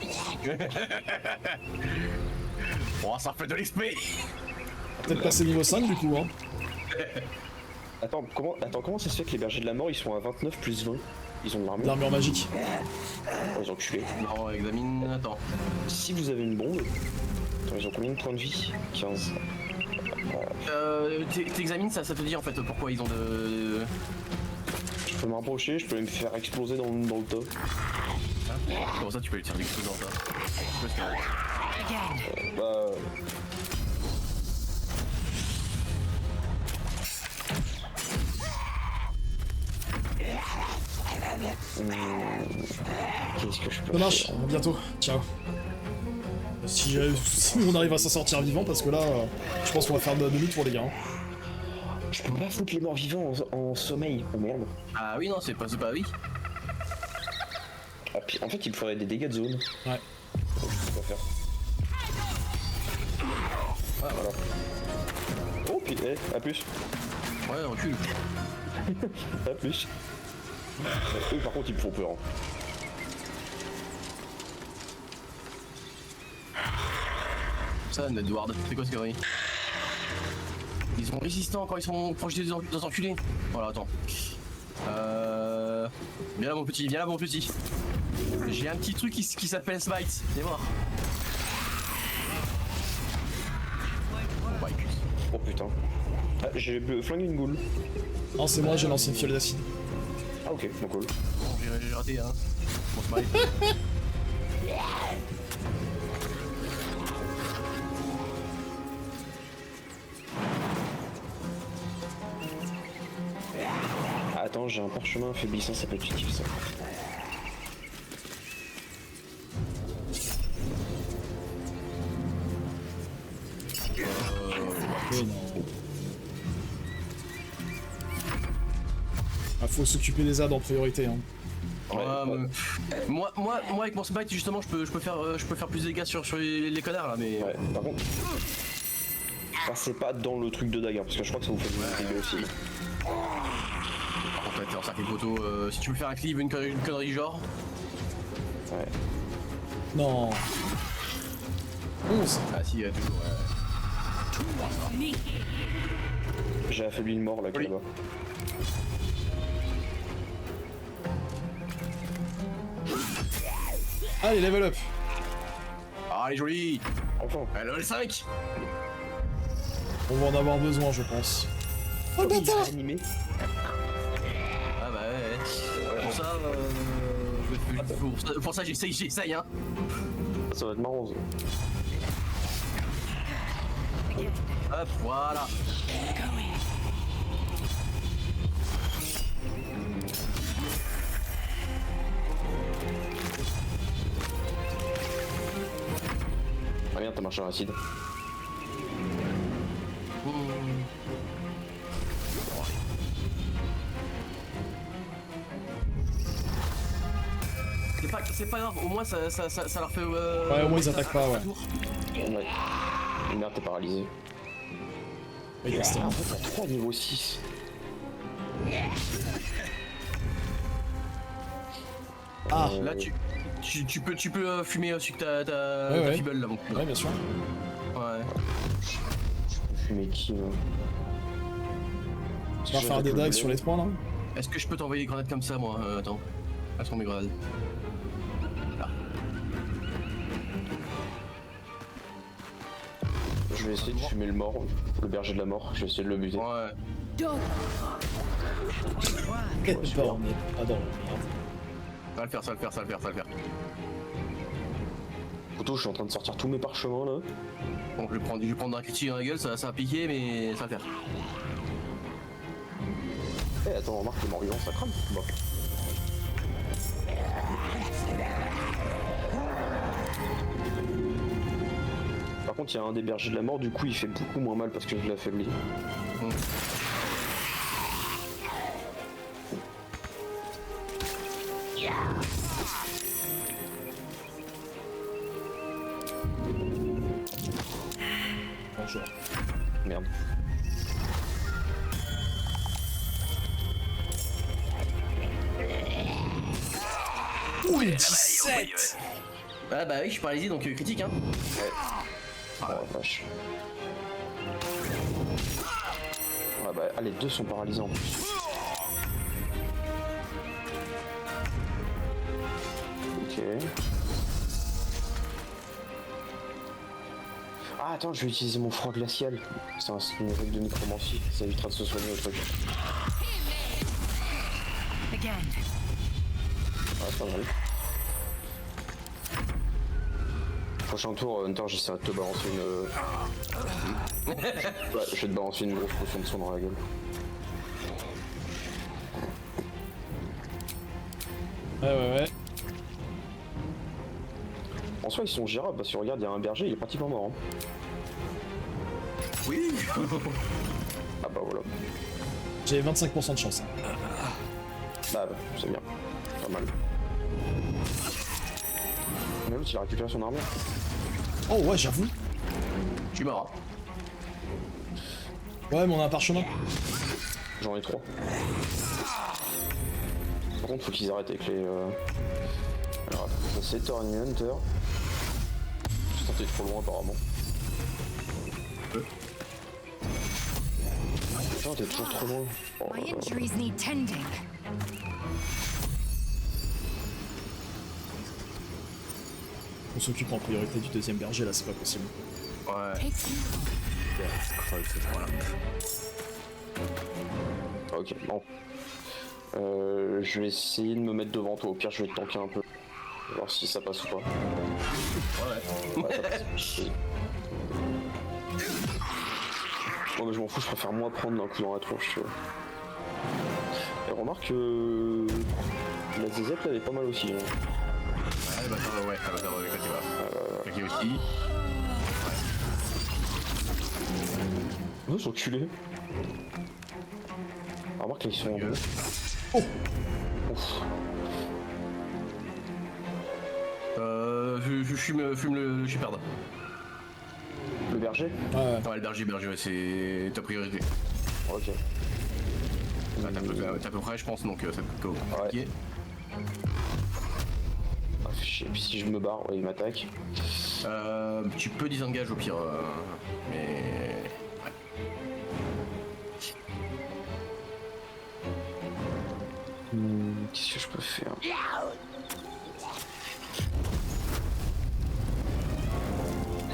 Oh, ça fait de l'XP. Peut-être passer niveau 5 du coup hein. Attends, comment ça se fait que les bergers de la mort ils sont à 29 plus 20? Ils ont de l'armure. L'armure magique. Oh, ils ont enculés. Non, examine, attends. Si vous avez une bombe, attends, ils ont combien de points de vie? 15. T'examines ça, ça te dit en fait pourquoi ils ont de... Je peux me rapprocher, je peux me faire exploser dans le tas. Comment ça tu peux lui tirer exploser dans le tas? Qu'est-ce que je peux Dommage, à bientôt. Ciao. Si on arrive à s'en sortir vivant, parce que là, je pense qu'on va faire demi-tour les gars. Je peux pas foutre les morts vivants en sommeil, oh merde. Ah oui, non, c'est pas oui. Ah, puis, en fait, il me faudrait des dégâts de zone. Ouais. Donc, je sais pas faire. Ah, voilà. Oh, puis, à plus. Ouais, recule. À plus. Eux, par contre, ils me font peur. Hein. Ça, Edward, c'est quoi ce connerie? Ils sont résistants quand ils sont proches des enculés. Voilà, attends. Viens là mon petit, viens là mon petit. J'ai un petit truc qui s'appelle Smite, viens voir. Oh putain. Ah, j'ai flingué une goule. Non, c'est moi, j'ai lancé une fiole d'acide. Ah ok, bon cool. Bon, j'ai raté hein. Bon, Smite. Attends, j'ai un parchemin affaiblissant, ça peut être utile ça. Ah, faut s'occuper des ZAD en priorité. Hein. Moi avec mon smite justement je peux faire plus de dégâts sur les connards là mais. Ouais, par contre. Passez pas dans le truc de dagger parce que je crois que ça vous fait des dégâts aussi. Par contre t'es en cercle poteau, si tu veux faire un cleave une connerie genre. Ouais. Non. 11. Ah si toujours J'ai affaibli le mort là là-bas. Allez, level up. Ah, elle est jolie. Enfin. Elle est level 5. On va en avoir besoin, je pense. Oh le bâtard. Animé. Ah bah ouais. Pour ça j'essaye hein. Ça va être marrant ça. Hop, voilà. Ah merde, t'as marché en acide. C'est pas grave, au moins ça leur fait... Ouais, au moins ils attaquent pas, ouais. Ouais. Merde, t'es paralysé. Il reste en fait, t'as 3 niveau 6. Ah là tu peux fumer celui que t'as ouais. fibble là mon coup. Ouais bien sûr. Ouais. Je peux fumer qui là? Tu vas faire des dagues sur les 3 là? Est-ce que je peux t'envoyer des grenades comme ça moi? Attends. Elles sont mes grenades. Là. Je vais essayer de fumer le mort, le berger de la mort, je vais essayer de le buter. Ouais. Super. Ah non, merde. Ça va le faire. Poto, je suis en train de sortir tous mes parchemins là. Bon, je vais prendre un critique dans la gueule, ça va piquer, mais ça va le faire. Eh, attends, remarque, les morts vivants ça crame. Bon. Par contre, il y a un des bergers de la mort, du coup, il fait beaucoup moins mal parce que je l'ai affaibli. Bonjour. Merde. Ouh, 17. Ah bah oui, je suis paralysé donc critique hein. Ouais. Oh la vache. Ah bah, ah, les deux sont paralysés en plus. Ok. Ah attends, je vais utiliser mon froid glacial. C'est une règle de nécromancie, ça évitera de se soigner au truc. Again. Ah, c'est pas mal. Prochain tour, Hunter, j'essaierai de te balancer une... Ouais, je vais te balancer une grosse potion de son dans la gueule. Ouais. En soi, ils sont gérables parce que regarde, il y a un berger, il est pratiquement mort. Hein. Oui. Ah bah voilà. J'ai 25% de chance. Bah, c'est bien. Pas mal. Mais l'autre, il a récupéré son armure. Oh ouais, j'avoue. Je suis mort. Ouais, mais on a un parchemin. J'en ai 3. Par contre, faut qu'ils arrêtent avec les... Alors, attends, c'est Turn Hunter. Putain, t'es trop loin, apparemment. Putain, t'es toujours trop loin. Oh, My injuries need tending. On s'occupe en priorité du deuxième berger là, c'est pas possible. Ouais. Ok, bon. Je vais essayer de me mettre devant toi, au pire je vais te tanker un peu. Voir si ça passe ou pas. Ouais, ça passe. Bon mais je m'en fous, je préfère moi prendre d'un coup dans la tronche, tu vois. Et remarque que... la ZZ elle est pas mal aussi. Hein. Ouais, bah ça va, ouais, quand tu vas. Ok aussi. Oh, ils sont culés. Remarque là ils sont en deux. Oh. Ouf. Je fume le shepherd. Le berger? Ouais, le berger, ouais, c'est ta priorité. Ok. Ah, t'as à peu près, je pense, donc ça peut go. Ouais. Ah, chier. Puis si je me barre, ouais, il m'attaque. Tu peux disengage au pire, mais... Qu'est-ce que je peux faire?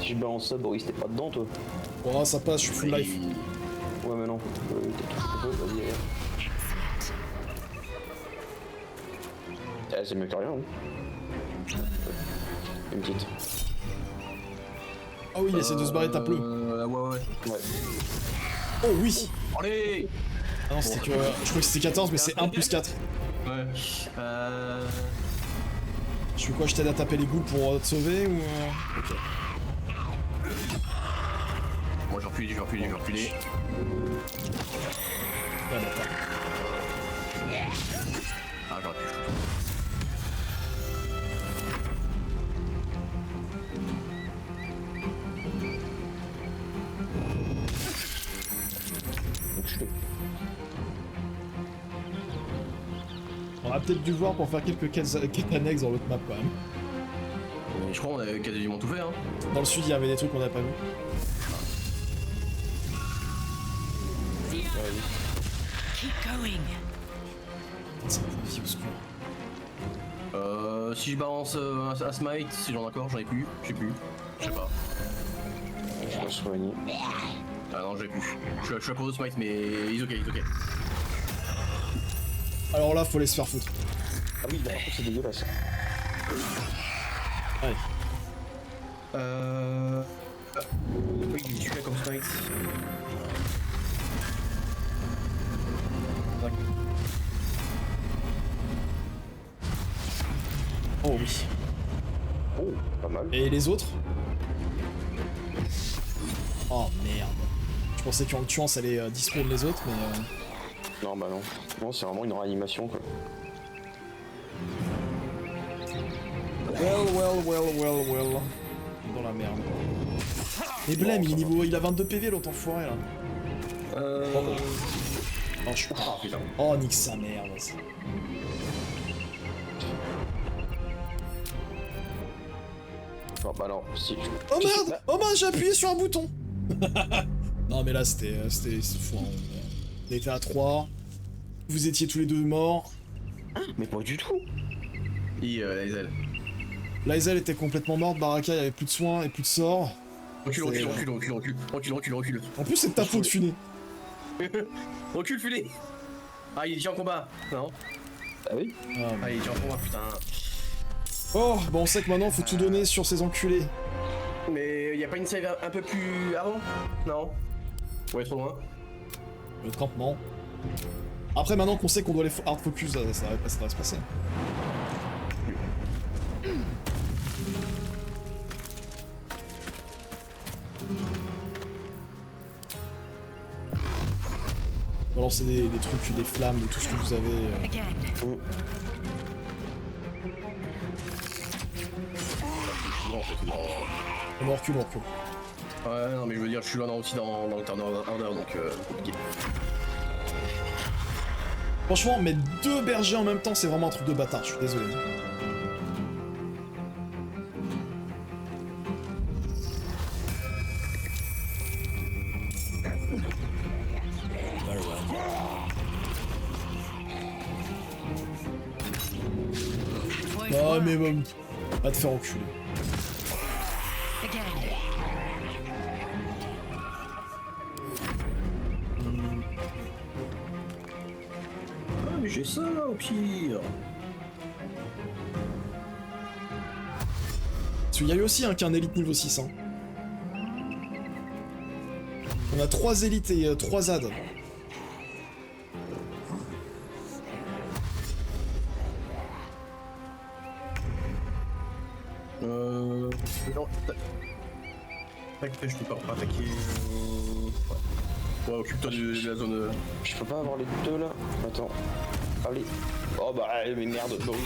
Si je balance ça, Boris, t'es pas dedans, toi? Oh, ça passe, je suis full life. Ouais, mais non. T'as tout ce que tu peux, vas-y. Ah, c'est mieux que rien. Hein. Une petite. Ah oui, il essaie de se barrer ta pleu. Ouais. Oh oui. Allez. Ah non, c'était que... je crois que c'était 14, mais c'est 1 plus 4. Ouais. Je fais quoi, je t'aide à taper les ghouls pour te sauver ou... Ok. Moi je vais reculer. Ah d'accord. Ah j'aurais pu. On a peut-être dû voir pour faire quelques quêtes annexes dans l'autre map quand même. Je crois qu'on avait quasiment tout fait hein. Dans le sud il y avait des trucs qu'on n'a pas vu. Keep going. C'est une vie obscure. Si je balance un smite, si j'en ai encore, j'en ai plus, je sais plus. Je sais pas. Je dois soigner. Ah non, j'ai plus. Je suis à court de smite, mais he's ok. Alors là, faut les se faire foutre. Ah oui, bah, par contre, c'est dégueulasse. Allez. Oui, il tue comme smite. Oh oui. Oh, pas mal. Et les autres? Oh merde. Je pensais qu'en le tuant ça allait dispawn les autres, mais... Non, bah non. Non, c'est vraiment une réanimation, quoi. Well. Dans la merde. Et Blême, il a 22 PV l'autre enfoiré là. Oh, je suis pas. Oh, nique sa merde. Non, bah non, si. Oh merde! Oh mince, j'ai appuyé sur un bouton! Non, mais là c'était fou. On était à 3. Vous étiez tous les deux morts. Ah, mais pas du tout. Et Lae'zel. Lae'zel était complètement morte, Baraka il y avait plus de soins et plus de sorts. Recule. En plus, c'est de ta faute, Funé. Recule, Funé. Ah, il est déjà en combat. Non. Ah oui. Ah, il est déjà en combat, putain. Oh, bon, on sait que maintenant, faut tout donner sur ces enculés. Mais y a pas une save un peu plus avant? Non. Ouais, trop loin. Le campement. Après, maintenant qu'on sait qu'on doit les hard focus, ça va se passer. Balancer des trucs, des flammes, de tout ce que vous avez. On recule. Ouais, non, mais je veux dire, je suis là aussi dans le turn order, donc compliqué. Franchement, mettre 2 bergers en même temps, c'est vraiment un truc de bâtard, je suis désolé. Ah mais bon, va te faire enculer. Ah mais j'ai ça au pire. Parce qu'il y a eu aussi qu'un élite niveau 6. Hein. On a 3 élites et 3 ZAD. Non. Tac, je peux pas attaquer. Ouais, occupe-toi de la zone. Je peux pas avoir les 2 là. Attends. Allez. Oh bah mais merde, Boris.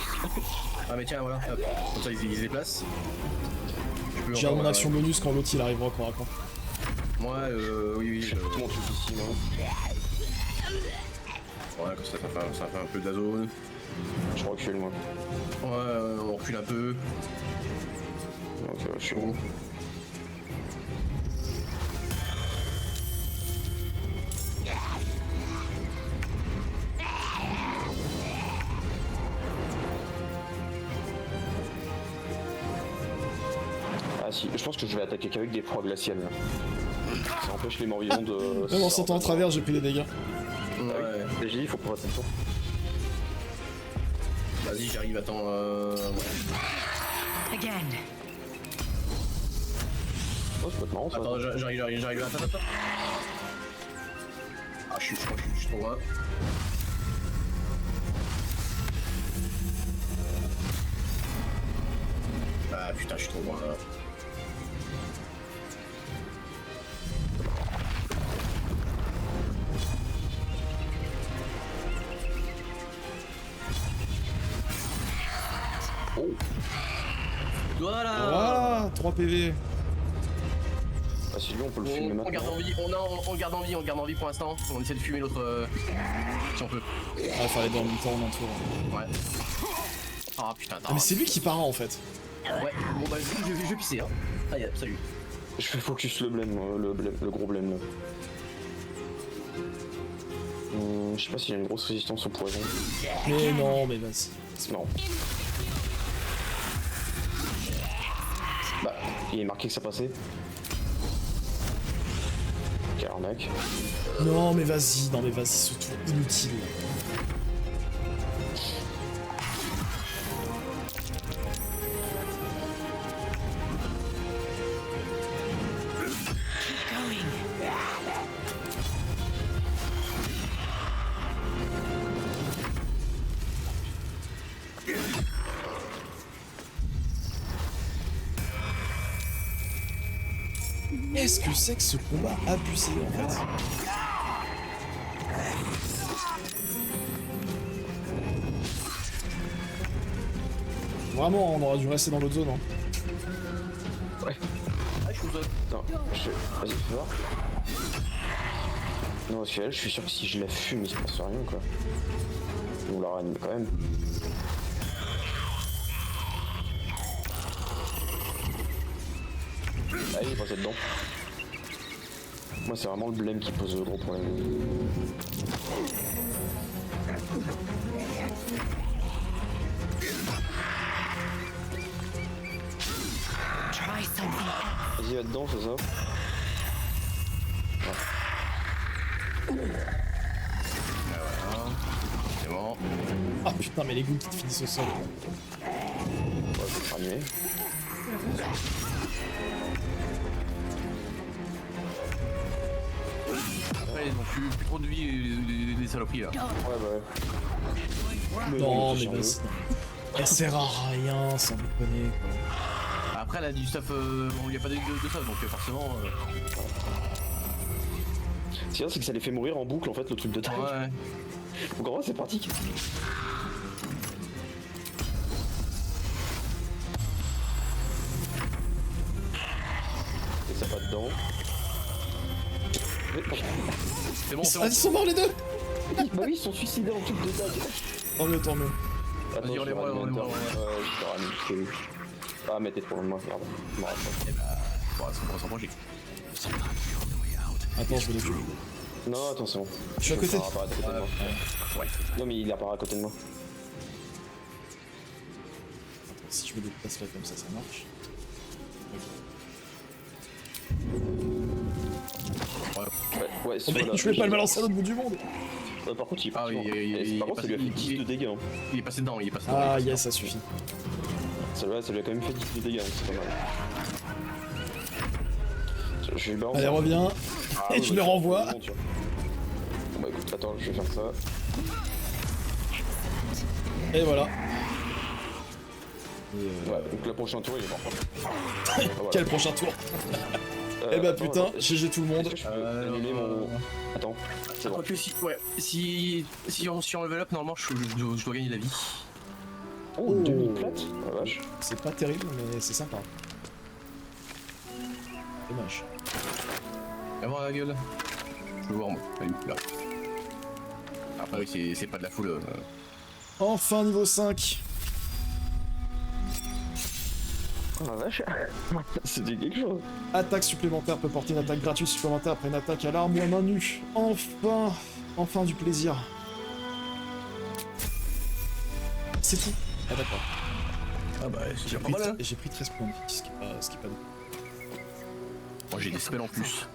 Ah mais tiens, voilà. Hop. Comme ça, ils se déplacent. J'ai mon action bonus quand l'autre il arrivera corps à corps. Ouais, oui. Tout mon truc ici, moi. Ouais, comme ça fait un peu de la zone. Je recule, moi. Ouais, on recule un peu. Ok, je suis bon. Ah si, je pense que je vais attaquer qu'avec des proies glaciales là. Ça empêche les morts vivants de... Même en sortant à travers, j'ai pris des dégâts. Ouais. J'ai dit, il faut prendre attention. Vas-y, j'arrive, attends. Oh, c'est pas marrant ça. Attends, j'arrive, attends. Ah, je crois que je suis trop loin. Ah putain, je suis trop loin là. Oh. Voilà 3 PV. Ah si lui on peut le fumer maintenant. On garde en vie pour l'instant. On essaie de fumer l'autre si on peut. Ah, faire les deux en même temps en entour. Ouais. Ah putain, Ah, mais c'est lui qui part en fait. Ouais, bon bah je vais pisser hein. Allez, salut. Je fais focus le blême, le gros blême là. Je sais pas s'il y a une grosse résistance au poison. Mais non, mais vas-y. Non. Bah, il est marqué que ça passait. Quelle arnaque. Non mais vas-y, ce tour inutile. Qu'est-ce que c'est que ce combat abusé en fait? Vraiment, on aurait dû rester dans l'autre zone. Hein. Ouais. Ah, je suis aux zone. Non, vas-y, fais voir. Non, parce que là, je suis sûr que si je la fume, il se passe rien quoi. On la ranime quand même. Allez, il passe dedans. Moi, c'est vraiment le blême qui pose le gros problème. Vas-y, là-dedans, c'est ça. Voilà. C'est bon. Ah putain, mais les ghouls qui te finissent au sol. Ouais, je vais ranimer. Après, ils ont plus trop de vie, les saloperies là. Ouais, bah ouais. Non, mais vas-y. Elle sert à rien, sans déconner quoi. Après, elle a du stuff, il n'y a pas de stuff, donc forcément. Ce qui est, c'est que ça les fait mourir en boucle en fait, le truc de taille. Ouais. Donc en vrai, c'est pratique. Et ça pas dedans. C'est bon, Ils sont morts les deux. Bah oui, ils sont suicidés en truc de taille. Tant mieux, tant mieux. Attends, vas-y, on les voit, on les voit. Je te ramène. Ah, mais t'es trop loin de moi, merde. Je me rapproche. Et bah, on va s'en projeter. Attends, je vais les tuer. Non, attends, c'est bon. Je suis à côté. Ouais. Non, mais il apparaît à côté de moi. Attends, si je me déplace là comme ça marche. Ouais, oh, mais je vais pas le balancer à l'autre bout du monde. Par contre, il est parti. Par contre, ça lui a fait 10 de dégâts. Il est passé dedans, Ah, yes, ça suffit. Ça lui a quand même fait 10 de dégâts, donc c'est pas mal. Je vais le balancer. Allez, reviens. Et je le renvoie. Bon, bah écoute, attends, je vais faire ça. Et voilà. Ouais, donc le prochain tour, il est mort. Quel prochain tour? Eh bah putain, GG tout le monde. Je peux annuler mon... Attends, c'est bon. Que si on level up, normalement je dois gagner la vie. Oh, 2000 plates. Oh, la vache. C'est pas terrible, mais c'est sympa. Dommage. Viens voir la gueule. Je veux voir moi. Allez, là. Après oui, c'est pas de la foule. Enfin niveau 5. Oh la vache. C'était quelque chose. Attaque supplémentaire peut porter une attaque gratuite supplémentaire après une attaque à l'arme ou à main nue. Enfin. Enfin du plaisir. C'est tout. Ah d'accord. Ah bah c'est pas mal. J'ai pris 13 points de vie, ce qui est pas bon. Moi j'ai des spells en plus.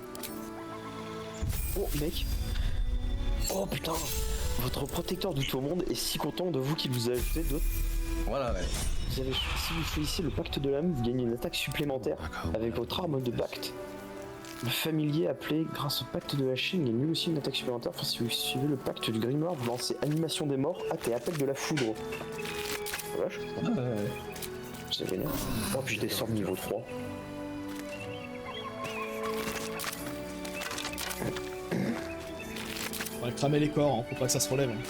Oh mec. Oh putain. Votre protecteur de tout le monde est si content de vous qu'il vous a ajouté d'autres. Voilà ouais. Si vous choisissez le pacte de l'âme, vous gagnez une attaque supplémentaire avec votre arme de pacte. Le familier appelé grâce au pacte de la Chine gagne lui aussi une attaque supplémentaire. Enfin, si vous suivez le pacte du grimoire, vous lancez animation des morts, hâte et appel de la foudre. Vache. C'est génial. Oh puis je descends de niveau 3. On va cramer les corps, hein, faut pas que ça se relève. Hein.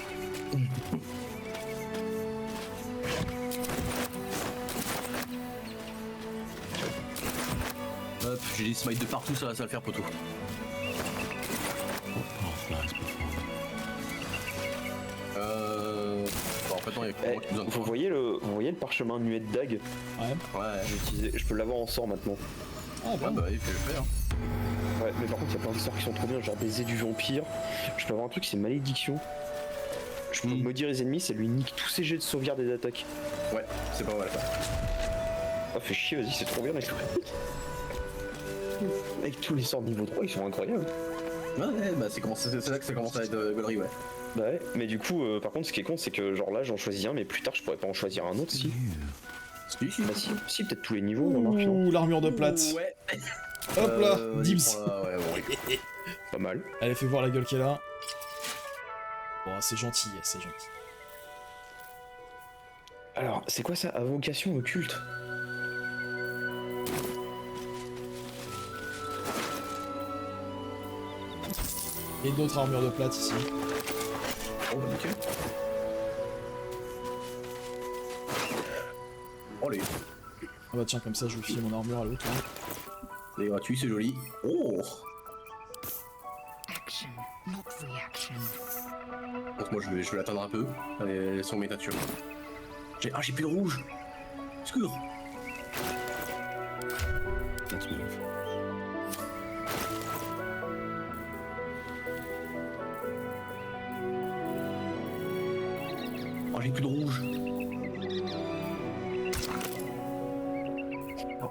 Hop, j'ai des smites de partout, ça va le faire poteau. Bon, en fait, non, il y a que moi qui besoin de vous voyez le parchemin nuée de dague? Ouais. Je peux l'avoir en sort maintenant. Ah bah il fait le faire. Ouais, mais par contre, il y a plein de sorts qui sont trop bien, genre baiser du vampire. Je peux avoir un truc, c'est malédiction. Je peux maudire les ennemis, ça lui nique tous ses jets de sauvegarde et d'attaque. Ouais, c'est pas mal ça. Ah, fait chier, vas-y, c'est trop bien, mec. Avec tous les sorts de niveau 3, ils sont incroyables. Ouais, bah c'est là que ça commence à être gaulerie, ouais. Bah ouais, mais du coup, par contre, ce qui est con, c'est que genre là, j'en choisis un, mais plus tard, je pourrais pas en choisir un autre, si. Bah si, peut-être tous les niveaux, on marche, non? Ouh, l'armure de plate. Ouais. Hop là, Dibs. Ouais, bon, pas mal. Allez, fais voir la gueule qu'elle a. Bon, c'est gentil, c'est gentil. Alors, c'est quoi ça? Invocation occulte? Et d'autres armures de plate ici. Oh bah nickel. Allez. Ah bah tiens, comme ça je vais filer mon armure à l'autre. C'est gratuit, c'est joli. Oh. Action, not reaction. Donc moi je vais l'atteindre un peu. Allez, sur mes natures. J'ai plus de rouge. Secours. Oh j'ai plus de rouge.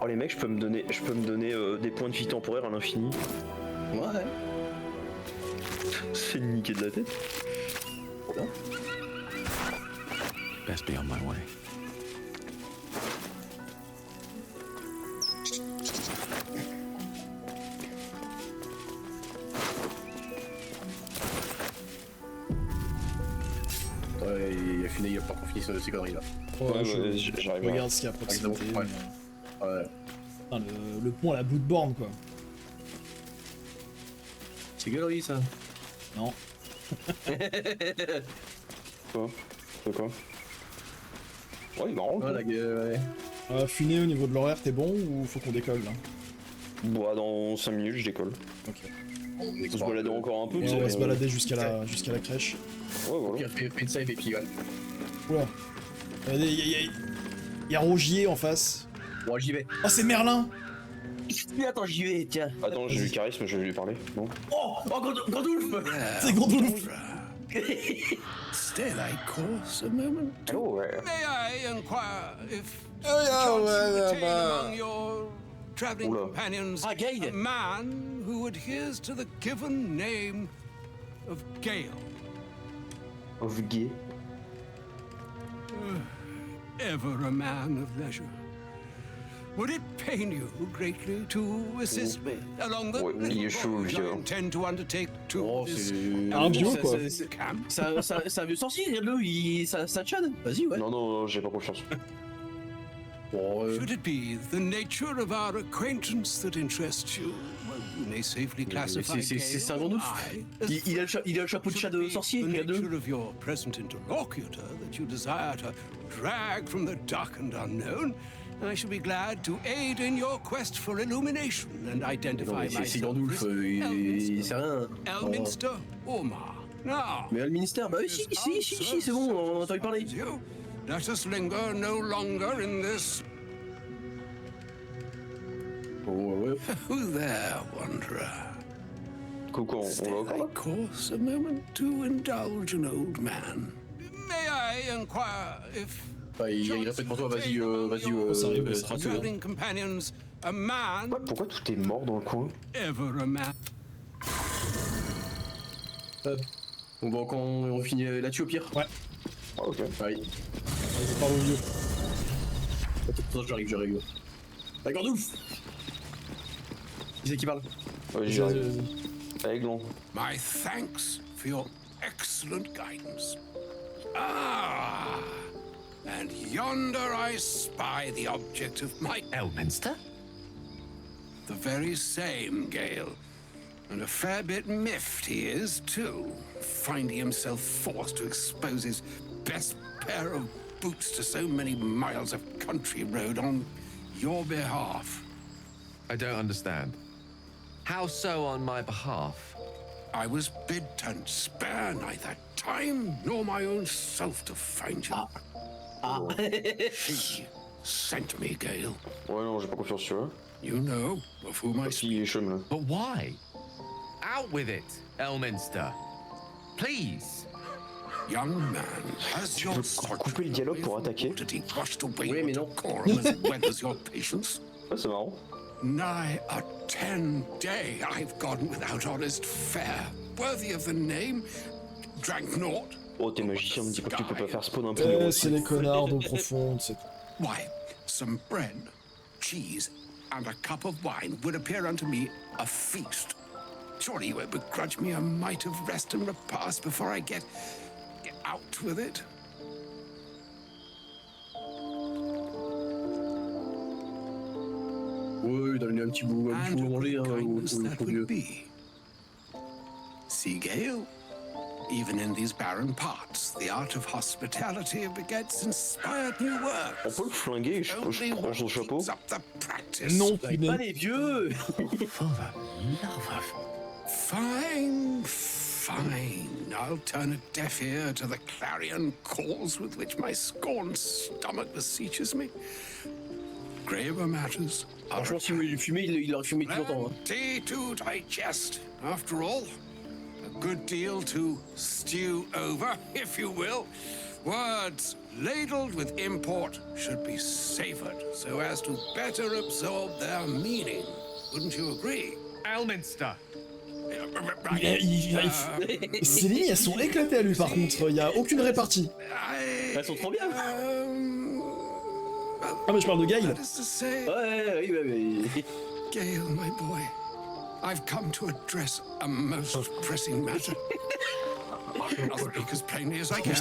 Oh les mecs, je peux me donner des points de vie temporaires à l'infini. Ouais. C'est une niquée de la tête. Voilà. Best be on my way. Ouais, il a pas fini ces conneries là. Ouais, je regarde ce qu'il y a à proximité. Ouais. Ouais. Putain, le pont à la Bloodborne quoi. C'est galerie ça. Non. Quoi? C'est quoi? Ouais, il est marrant. Ouais. Funé au niveau de l'horaire, t'es bon ou faut qu'on décolle là? Bah, dans 5 minutes, je décolle. Ok. On se balader encore un peu. Ouais, on va se balader jusqu'à la crèche. Ouais, voilà. Fait une save et puis ouais. Oula. Il y a Rogier en face. Bon, j'y vais. Oh, c'est Merlin! Attends, j'y vais, tiens. Attends, j'ai eu le charisme, je vais lui parler. Bon. Oh, Gandulf! C'est Gandulf! Still, I course a moment. Oh, ouais. May I inquire if among your traveling companions a man who adheres to the given name of Gale? Of Gay? Ever a man of leisure. Would it pain you greatly to assist me along the il est chaud, le vieux. I intend to undertake to un vieux quoi. C'est un vieux sorcier, regarde-le, ça tchade. Vas-y, ouais. Non, j'ai pas confiance. Should it be the nature of our acquaintance that interests you? Well, you may safely classify c'est un Gandulf. Il a le chapeau de chat de sorcier, regarde-le. The nature of your present interlocutor that you desire to drag from the dark and unknown. I shall be glad to aid in your quest for illumination and identify myself. C'est Gandulf, il sait rien. Elminster, Omar. Now. Mais Elminster, bah oui, si, c'est bon, on a entendu parler. Let us linger no longer in this. Ouais. Who there, wanderer? Coucou, on va encore course a moment to indulge an old man. May I inquire if il répète pour toi, vas-y, traveling companions, a man. Pourquoi tout est mort dans le coin? Ever a man. On va quand on finit là-dessus au pire. Ouais. Ah, ok. Allez. Je parle au vieux. Attends, j'arrive. La Gandulf! Qui c'est qui parle? Aiglon. My thanks for your excellent guidance. Ah! And yonder I spy the object of my... Elminster? The very same, Gale. And a fair bit miffed he is, too, finding himself forced to expose his best pair of boots to so many miles of country road on your behalf. I don't understand. How so on my behalf? I was bid to spare neither time nor my own self to find you. She sent me, Gale. Ouais, non, j'ai pas confiance sur eux. You know of whom I speak. But why? Out with it, Elminster. Please. Young man, has your couper le dialogue pour attaquer. Oui, mais non. As well as your patience. Ouais, c'est marrant. Nigh a 10-day I've gone without honest fare, worthy of the name. Drank naught. Oh, t'es magicien, me dis pas que tu peux pas faire spawn un peu. C'est les connards d'eau profonde, c'est tout. Why, some bread, cheese, and a cup of wine would appear unto me a feast. Surely you won't begrudge me a mite of rest and repast before I get out with it. Oui, donne-lui un petit bout à manger, au vieux. See, Gale? Even in these barren parts, the art of hospitality begets inspired new work. On peut le flinguer, je prends son chapeau. Non, pas les vieux. Fine. I'll turn a deaf ear to the clarion calls with which my scorned stomach beseeches me. Graver matters. Franchement, si il fumait, il aurait fumé tout longtemps. Plenty to digest, after all. A good deal to stew over, if you will. Words ladled with import should be savored so as to better absorb their meaning. Wouldn't you agree? Elminster. Ces lignes, elles sont éclatées à lui par contre, il y a aucune répartie. Elles sont trop bien. Ah mais je parle de Gail. Ouais. Gale, my boy, I've come to address a most pressing matter. I'll speak as plainly as I can,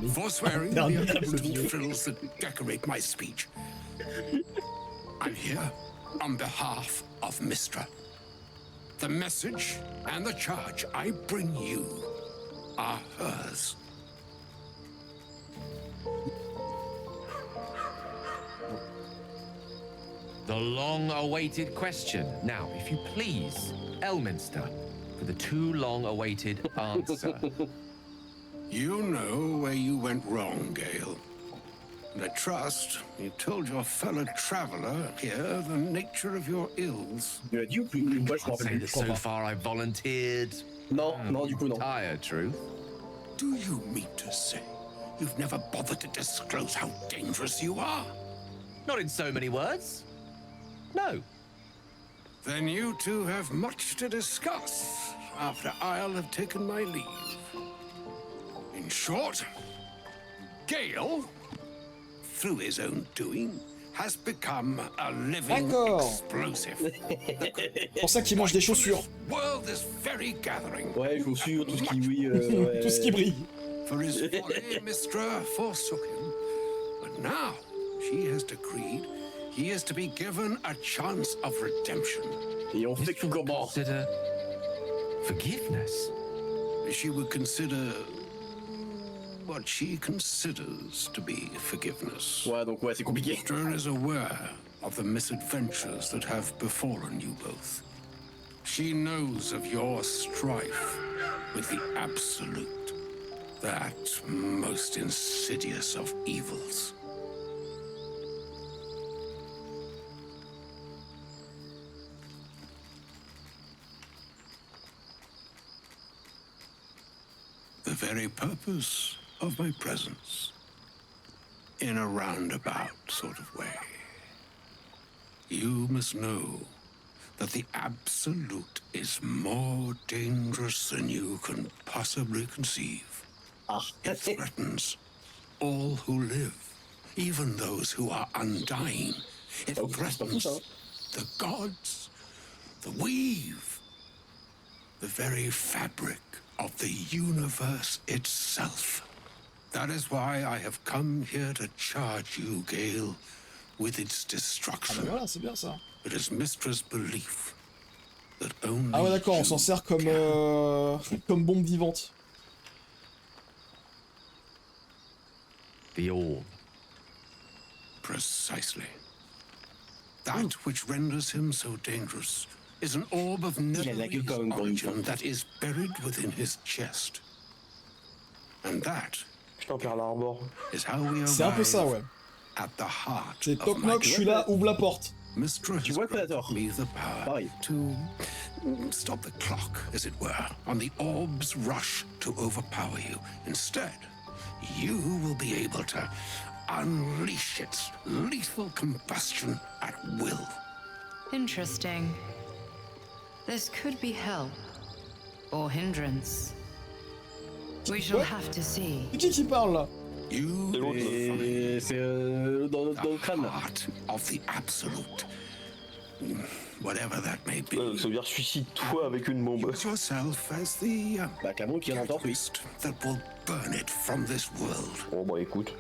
forswearing the unaccustomed frills that decorate my speech. I'm here on behalf of Mistra. The message and the charge I bring you are hers. The long-awaited question. Now, if you please, Elminster, for the too long-awaited answer. You know where you went wrong, Gale. And I trust you told your fellow traveler here the nature of your ills. Moi, je me I'd say that so far I volunteered. Non, du coup, non. Entire truth. Do you mean to say you've never bothered to disclose how dangerous you are? Not in so many words. No. Then you two have much to discuss after I'll have taken my leave. In short, Gale, through his own doing, has become a living explosive. C'est pour ça qu'il mange des chaussures. World is very gathering. Ouais, chaussures, tout ce qui brille. Tout ce qui brille. For his folly, Mistra forsook him, but now she has decreed he is to be given a chance of redemption. Et on fait tout comment? Consider forgiveness. She would consider what she considers to be forgiveness. Ouais, donc ouais, c'est compliqué. Mistra is aware of the misadventures that have befallen you both. She knows of your strife with the Absolute, that most insidious of evils. The very purpose of my presence, in a roundabout sort of way. You must know that the Absolute is more dangerous than you can possibly conceive. It threatens all who live, even those who are undying. It threatens the gods, the weave, the very fabric of the universe itself. That is why I have come here to charge you, Gale, with its destruction. Ah bah voilà, c'est bien ça. It is Mistra's belief that only Ah ouais d'accord, on s'en sert comme comme bombe vivante. The orb. Precisely. That which renders him so dangerous is an orb of Nepalese origin that is buried within his chest. And that is how we C'est un peu ça, ouais. at the heart C'est of toc my knock, je suis là, ouvre la porte. Mistra has granted me the power to stop the clock, as it were, on the orb's rush to overpower you. Instead, you will be able to unleash its lethal combustion at will. Interesting. This could be help or hindrance. We shall have to see. C'est qui parle là? You C'est dans le crâne. heart of the Absolute. Whatever that may be. Ça veut dire suicide-toi avec une bombe. Use yourself as the catalyst that will burn it from this world. Bon bah écoute.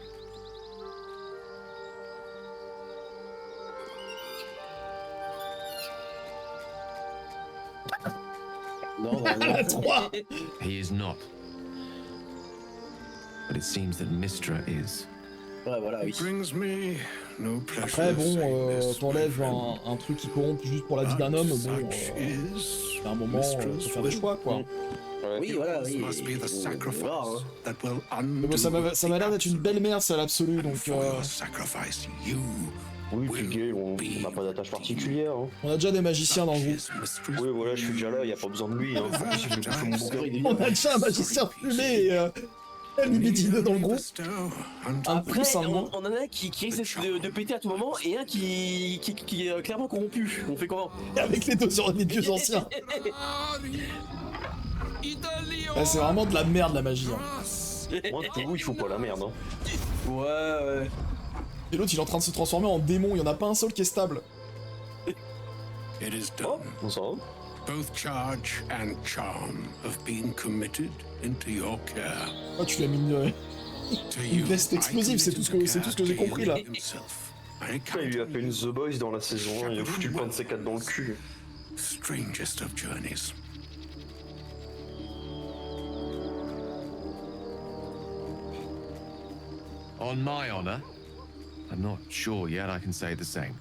Non. Trois. He is not. But it seems that Mistra is. Ouais, voilà, oui. Brings me no pleasure. Après bon, t'enlèves un truc qui corrompt juste pour la vie d'un homme, bon, à un moment, faut faire des choix quoi. Oui, voilà, oui. Mais bon, ça m'a l'air d'être une belle merde, ça à l'absolu, donc... Oui, puis gay, on n'a pas d'attache particulière. Hein. On a déjà des magiciens dans le groupe. Oui, voilà, je suis déjà là, y a pas besoin de lui. Hein. On a déjà un magicien fumé Elle lui met des dans le groupe. Après, on en a qui risque de péter à tout moment et un qui est clairement corrompu. On fait comment? Avec les dieux anciens. Ouais, c'est vraiment de la merde la magie. Hein. Moi, tout, il faut pas la merde. Hein. Ouais. Et l'autre il est en train de se transformer en démon, il y en a pas un seul qui est stable. It is done. Both charge and charm have been committed into your care. Oh, tu lui as mis une veste explosive, c'est tout ce que j'ai compris là. Il lui a fait une The Boys dans la saison 1, il a foutu le point de C4 dans le cul. Strangest of journeys. On my honor, I'm not sure yet I can say the same.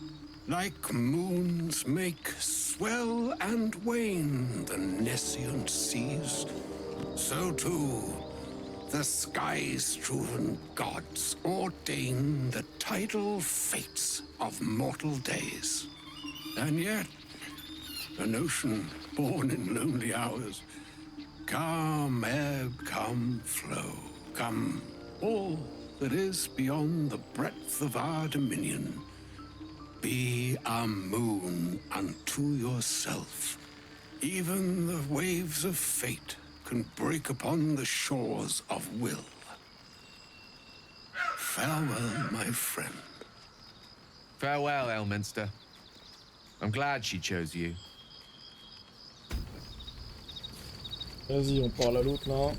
Like moons make swell and wane the nescient seas, so too the sky-strewn gods ordain the tidal fates of mortal days. And yet, an ocean born in lonely hours, come ebb, come flow, come all that is beyond the breadth of our dominion. Be a moon unto yourself. Even the waves of fate can break upon the shores of will. Farewell, my friend. Farewell, Elminster. I'm glad she chose you. Vas-y, on parle à l'autre là.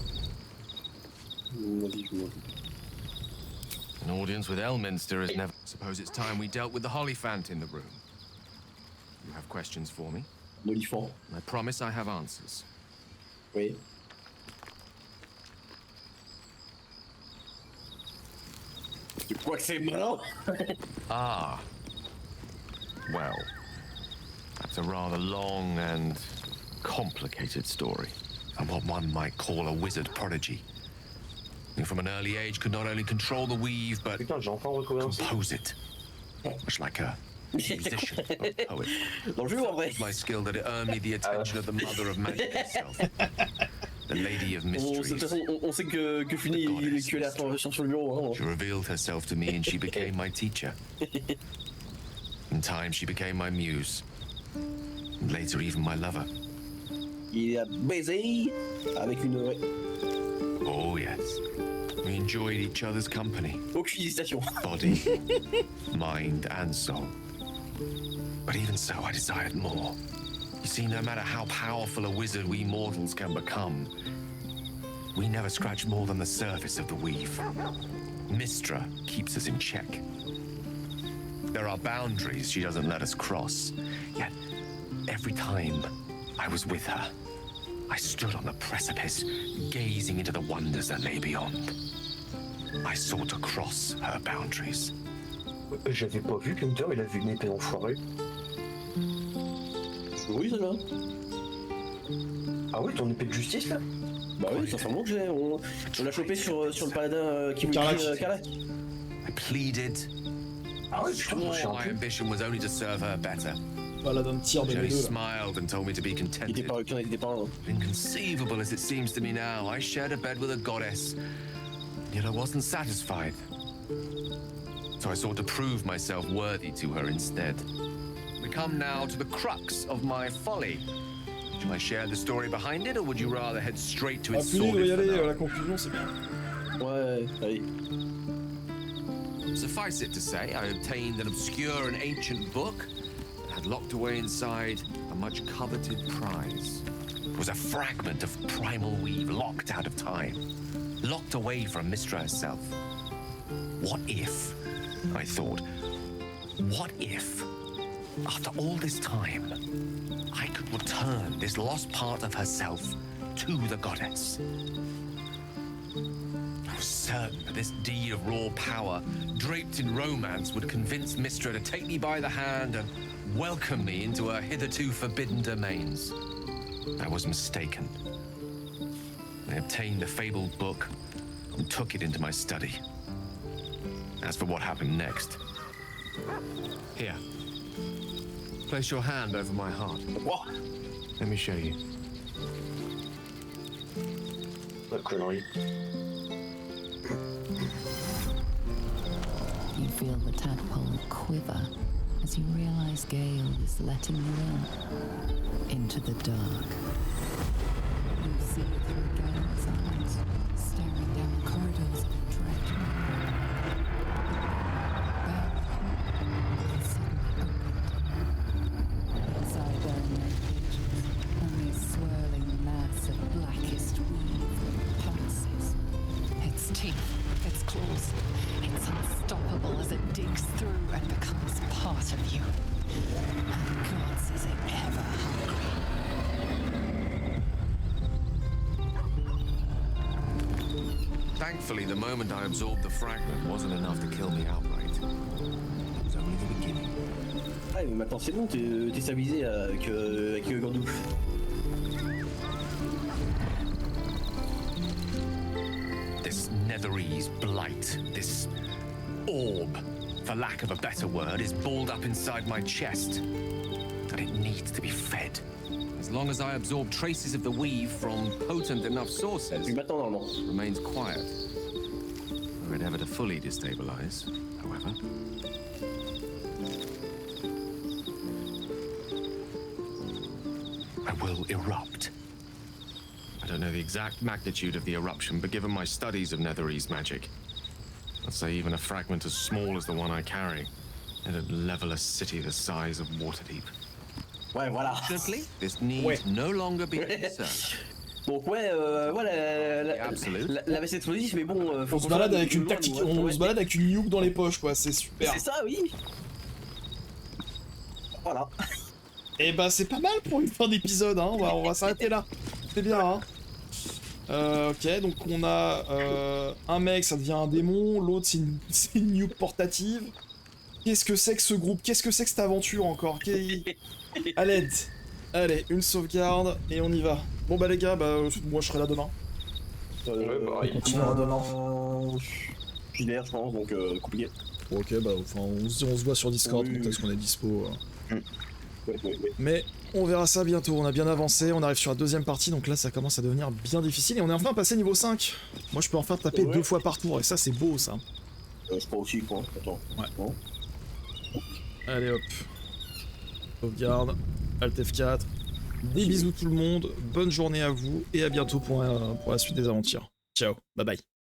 An audience with Elminster is never... Suppose it's time we dealt with the Hollyphant in the room. You have questions for me? L'olifant. I promise I have answers. Oui. Tu crois que c'est malin? Ah. Well, that's a rather long and complicated story. And what one might call a wizard prodigy. Who from an early age could not only control the weave, but compose it. Much like a musician or a poet. It my skill that it earned me the attention of the mother of magic herself. The lady of mysteries. On sait que Funi il est là sur le bureau. She revealed herself to me and she became my teacher. In time she became my muse. And later even my lover. Il a baisé avec une... Oh yes. We enjoyed each other's company. Aucune hésitation. Body, mind, and soul. But even so, I desired more. You see, no matter how powerful a wizard we mortals can become, we never scratch more than the surface of the weave. Mystra keeps us in check. There are boundaries she doesn't let us cross. Yet, every time I was with her, I stood on the precipice, gazing into the wonders that lay beyond. I sought to cross her boundaries. J'avais pas vu qu'Hunter il avait une épée enfoirée. Oui, ça là. Ah oui, ton épée de justice là? Bah oui, ça fait longtemps que j'ai. On l'a chopé sur le paladin qui voulait Karlak. I pleaded. Ah oui, putain, my ambition was only to serve her better. Paladin tir de She only deux, là. smiled and told me to be contented. Inconceivable as it seems to me now, I shared a bed with a goddess, yet I wasn't satisfied. So I sought to prove myself worthy to her instead. We come now to the crux of my folly. Shall I share the story behind it, or would you rather head straight to its Funi doit y sordid aller, finale? la conclusion c'est bien. Ouais, allez. Suffice it to say, I obtained an obscure and ancient book had locked away inside a much coveted prize. It was a fragment of primal weave locked out of time, locked away from Mystra herself. What if, I thought, what if, after all this time, I could return this lost part of herself to the goddess? I was certain that this deed of raw power, draped in romance, would convince Mystra to take me by the hand and welcome me into her hitherto forbidden domains. I was mistaken. I obtained the fabled book and took it into my study. As for what happened next, here, place your hand over my heart. What? Let me show you. feel the tadpole quiver as you realize Gale is letting you into the dark. You see through Gale's eyes, staring down corridors of dread. Bell suddenly opened. Inside there are no creatures, only a swirling mass of blackest weave that pulses. Its teeth, its claws, it's unstoppable as it digs through and becomes part of you. And gods, is it ever hungry. Thankfully, the moment I absorbed the fragment wasn't enough to kill me outright. It was only the beginning. Ah, mais maintenant c'est bon, t'es stabilisé avec Gandou. This Netherese blight, this orb, for lack of a better word, is balled up inside my chest. And it needs to be fed. As long as I absorb traces of the weave from potent enough sources, it remains quiet. Were it ever to fully destabilize, however. I will erupt. I don't know the exact magnitude of the eruption, but given my studies of Netherese magic, I'd say even a fragment as small as the one I carry, it'd level a city the size of Waterdeep. Ouais, voilà. This needs no longer be concerned. Donc ouais, voilà, la veste explosive, mais bon... on se balade avec une tactique, on se balade avec une nuke dans les poches, quoi, c'est super. C'est ça, oui. Voilà. Et bah c'est pas mal pour une fin d'épisode, hein, on va s'arrêter là. C'est bien, hein. Ok, donc on a un mec, ça devient un démon, l'autre c'est une nuke portative. Qu'est-ce que c'est que ce groupe? Qu'est-ce que c'est que cette aventure encore? À l'aide. Allez, une sauvegarde et on y va. Bon bah les gars, bah moi je serai là demain. Il continuera demain. Je suis derrière, je pense, donc compliqué. Ok, bah enfin on se voit sur Discord quand est-ce qu'on est dispo. Mais on verra ça bientôt, on a bien avancé, on arrive sur la deuxième partie, donc là ça commence à devenir bien difficile et on est enfin passé niveau 5. Moi je peux enfin taper 2 fois par tour et ça c'est beau ça. Je crois aussi, quoi. Attends. Ouais. Bon. Allez hop. Sauvegarde, Alt F4. Des bisous tout le monde, bonne journée à vous et à bientôt pour la suite des aventures. Ciao, bye bye.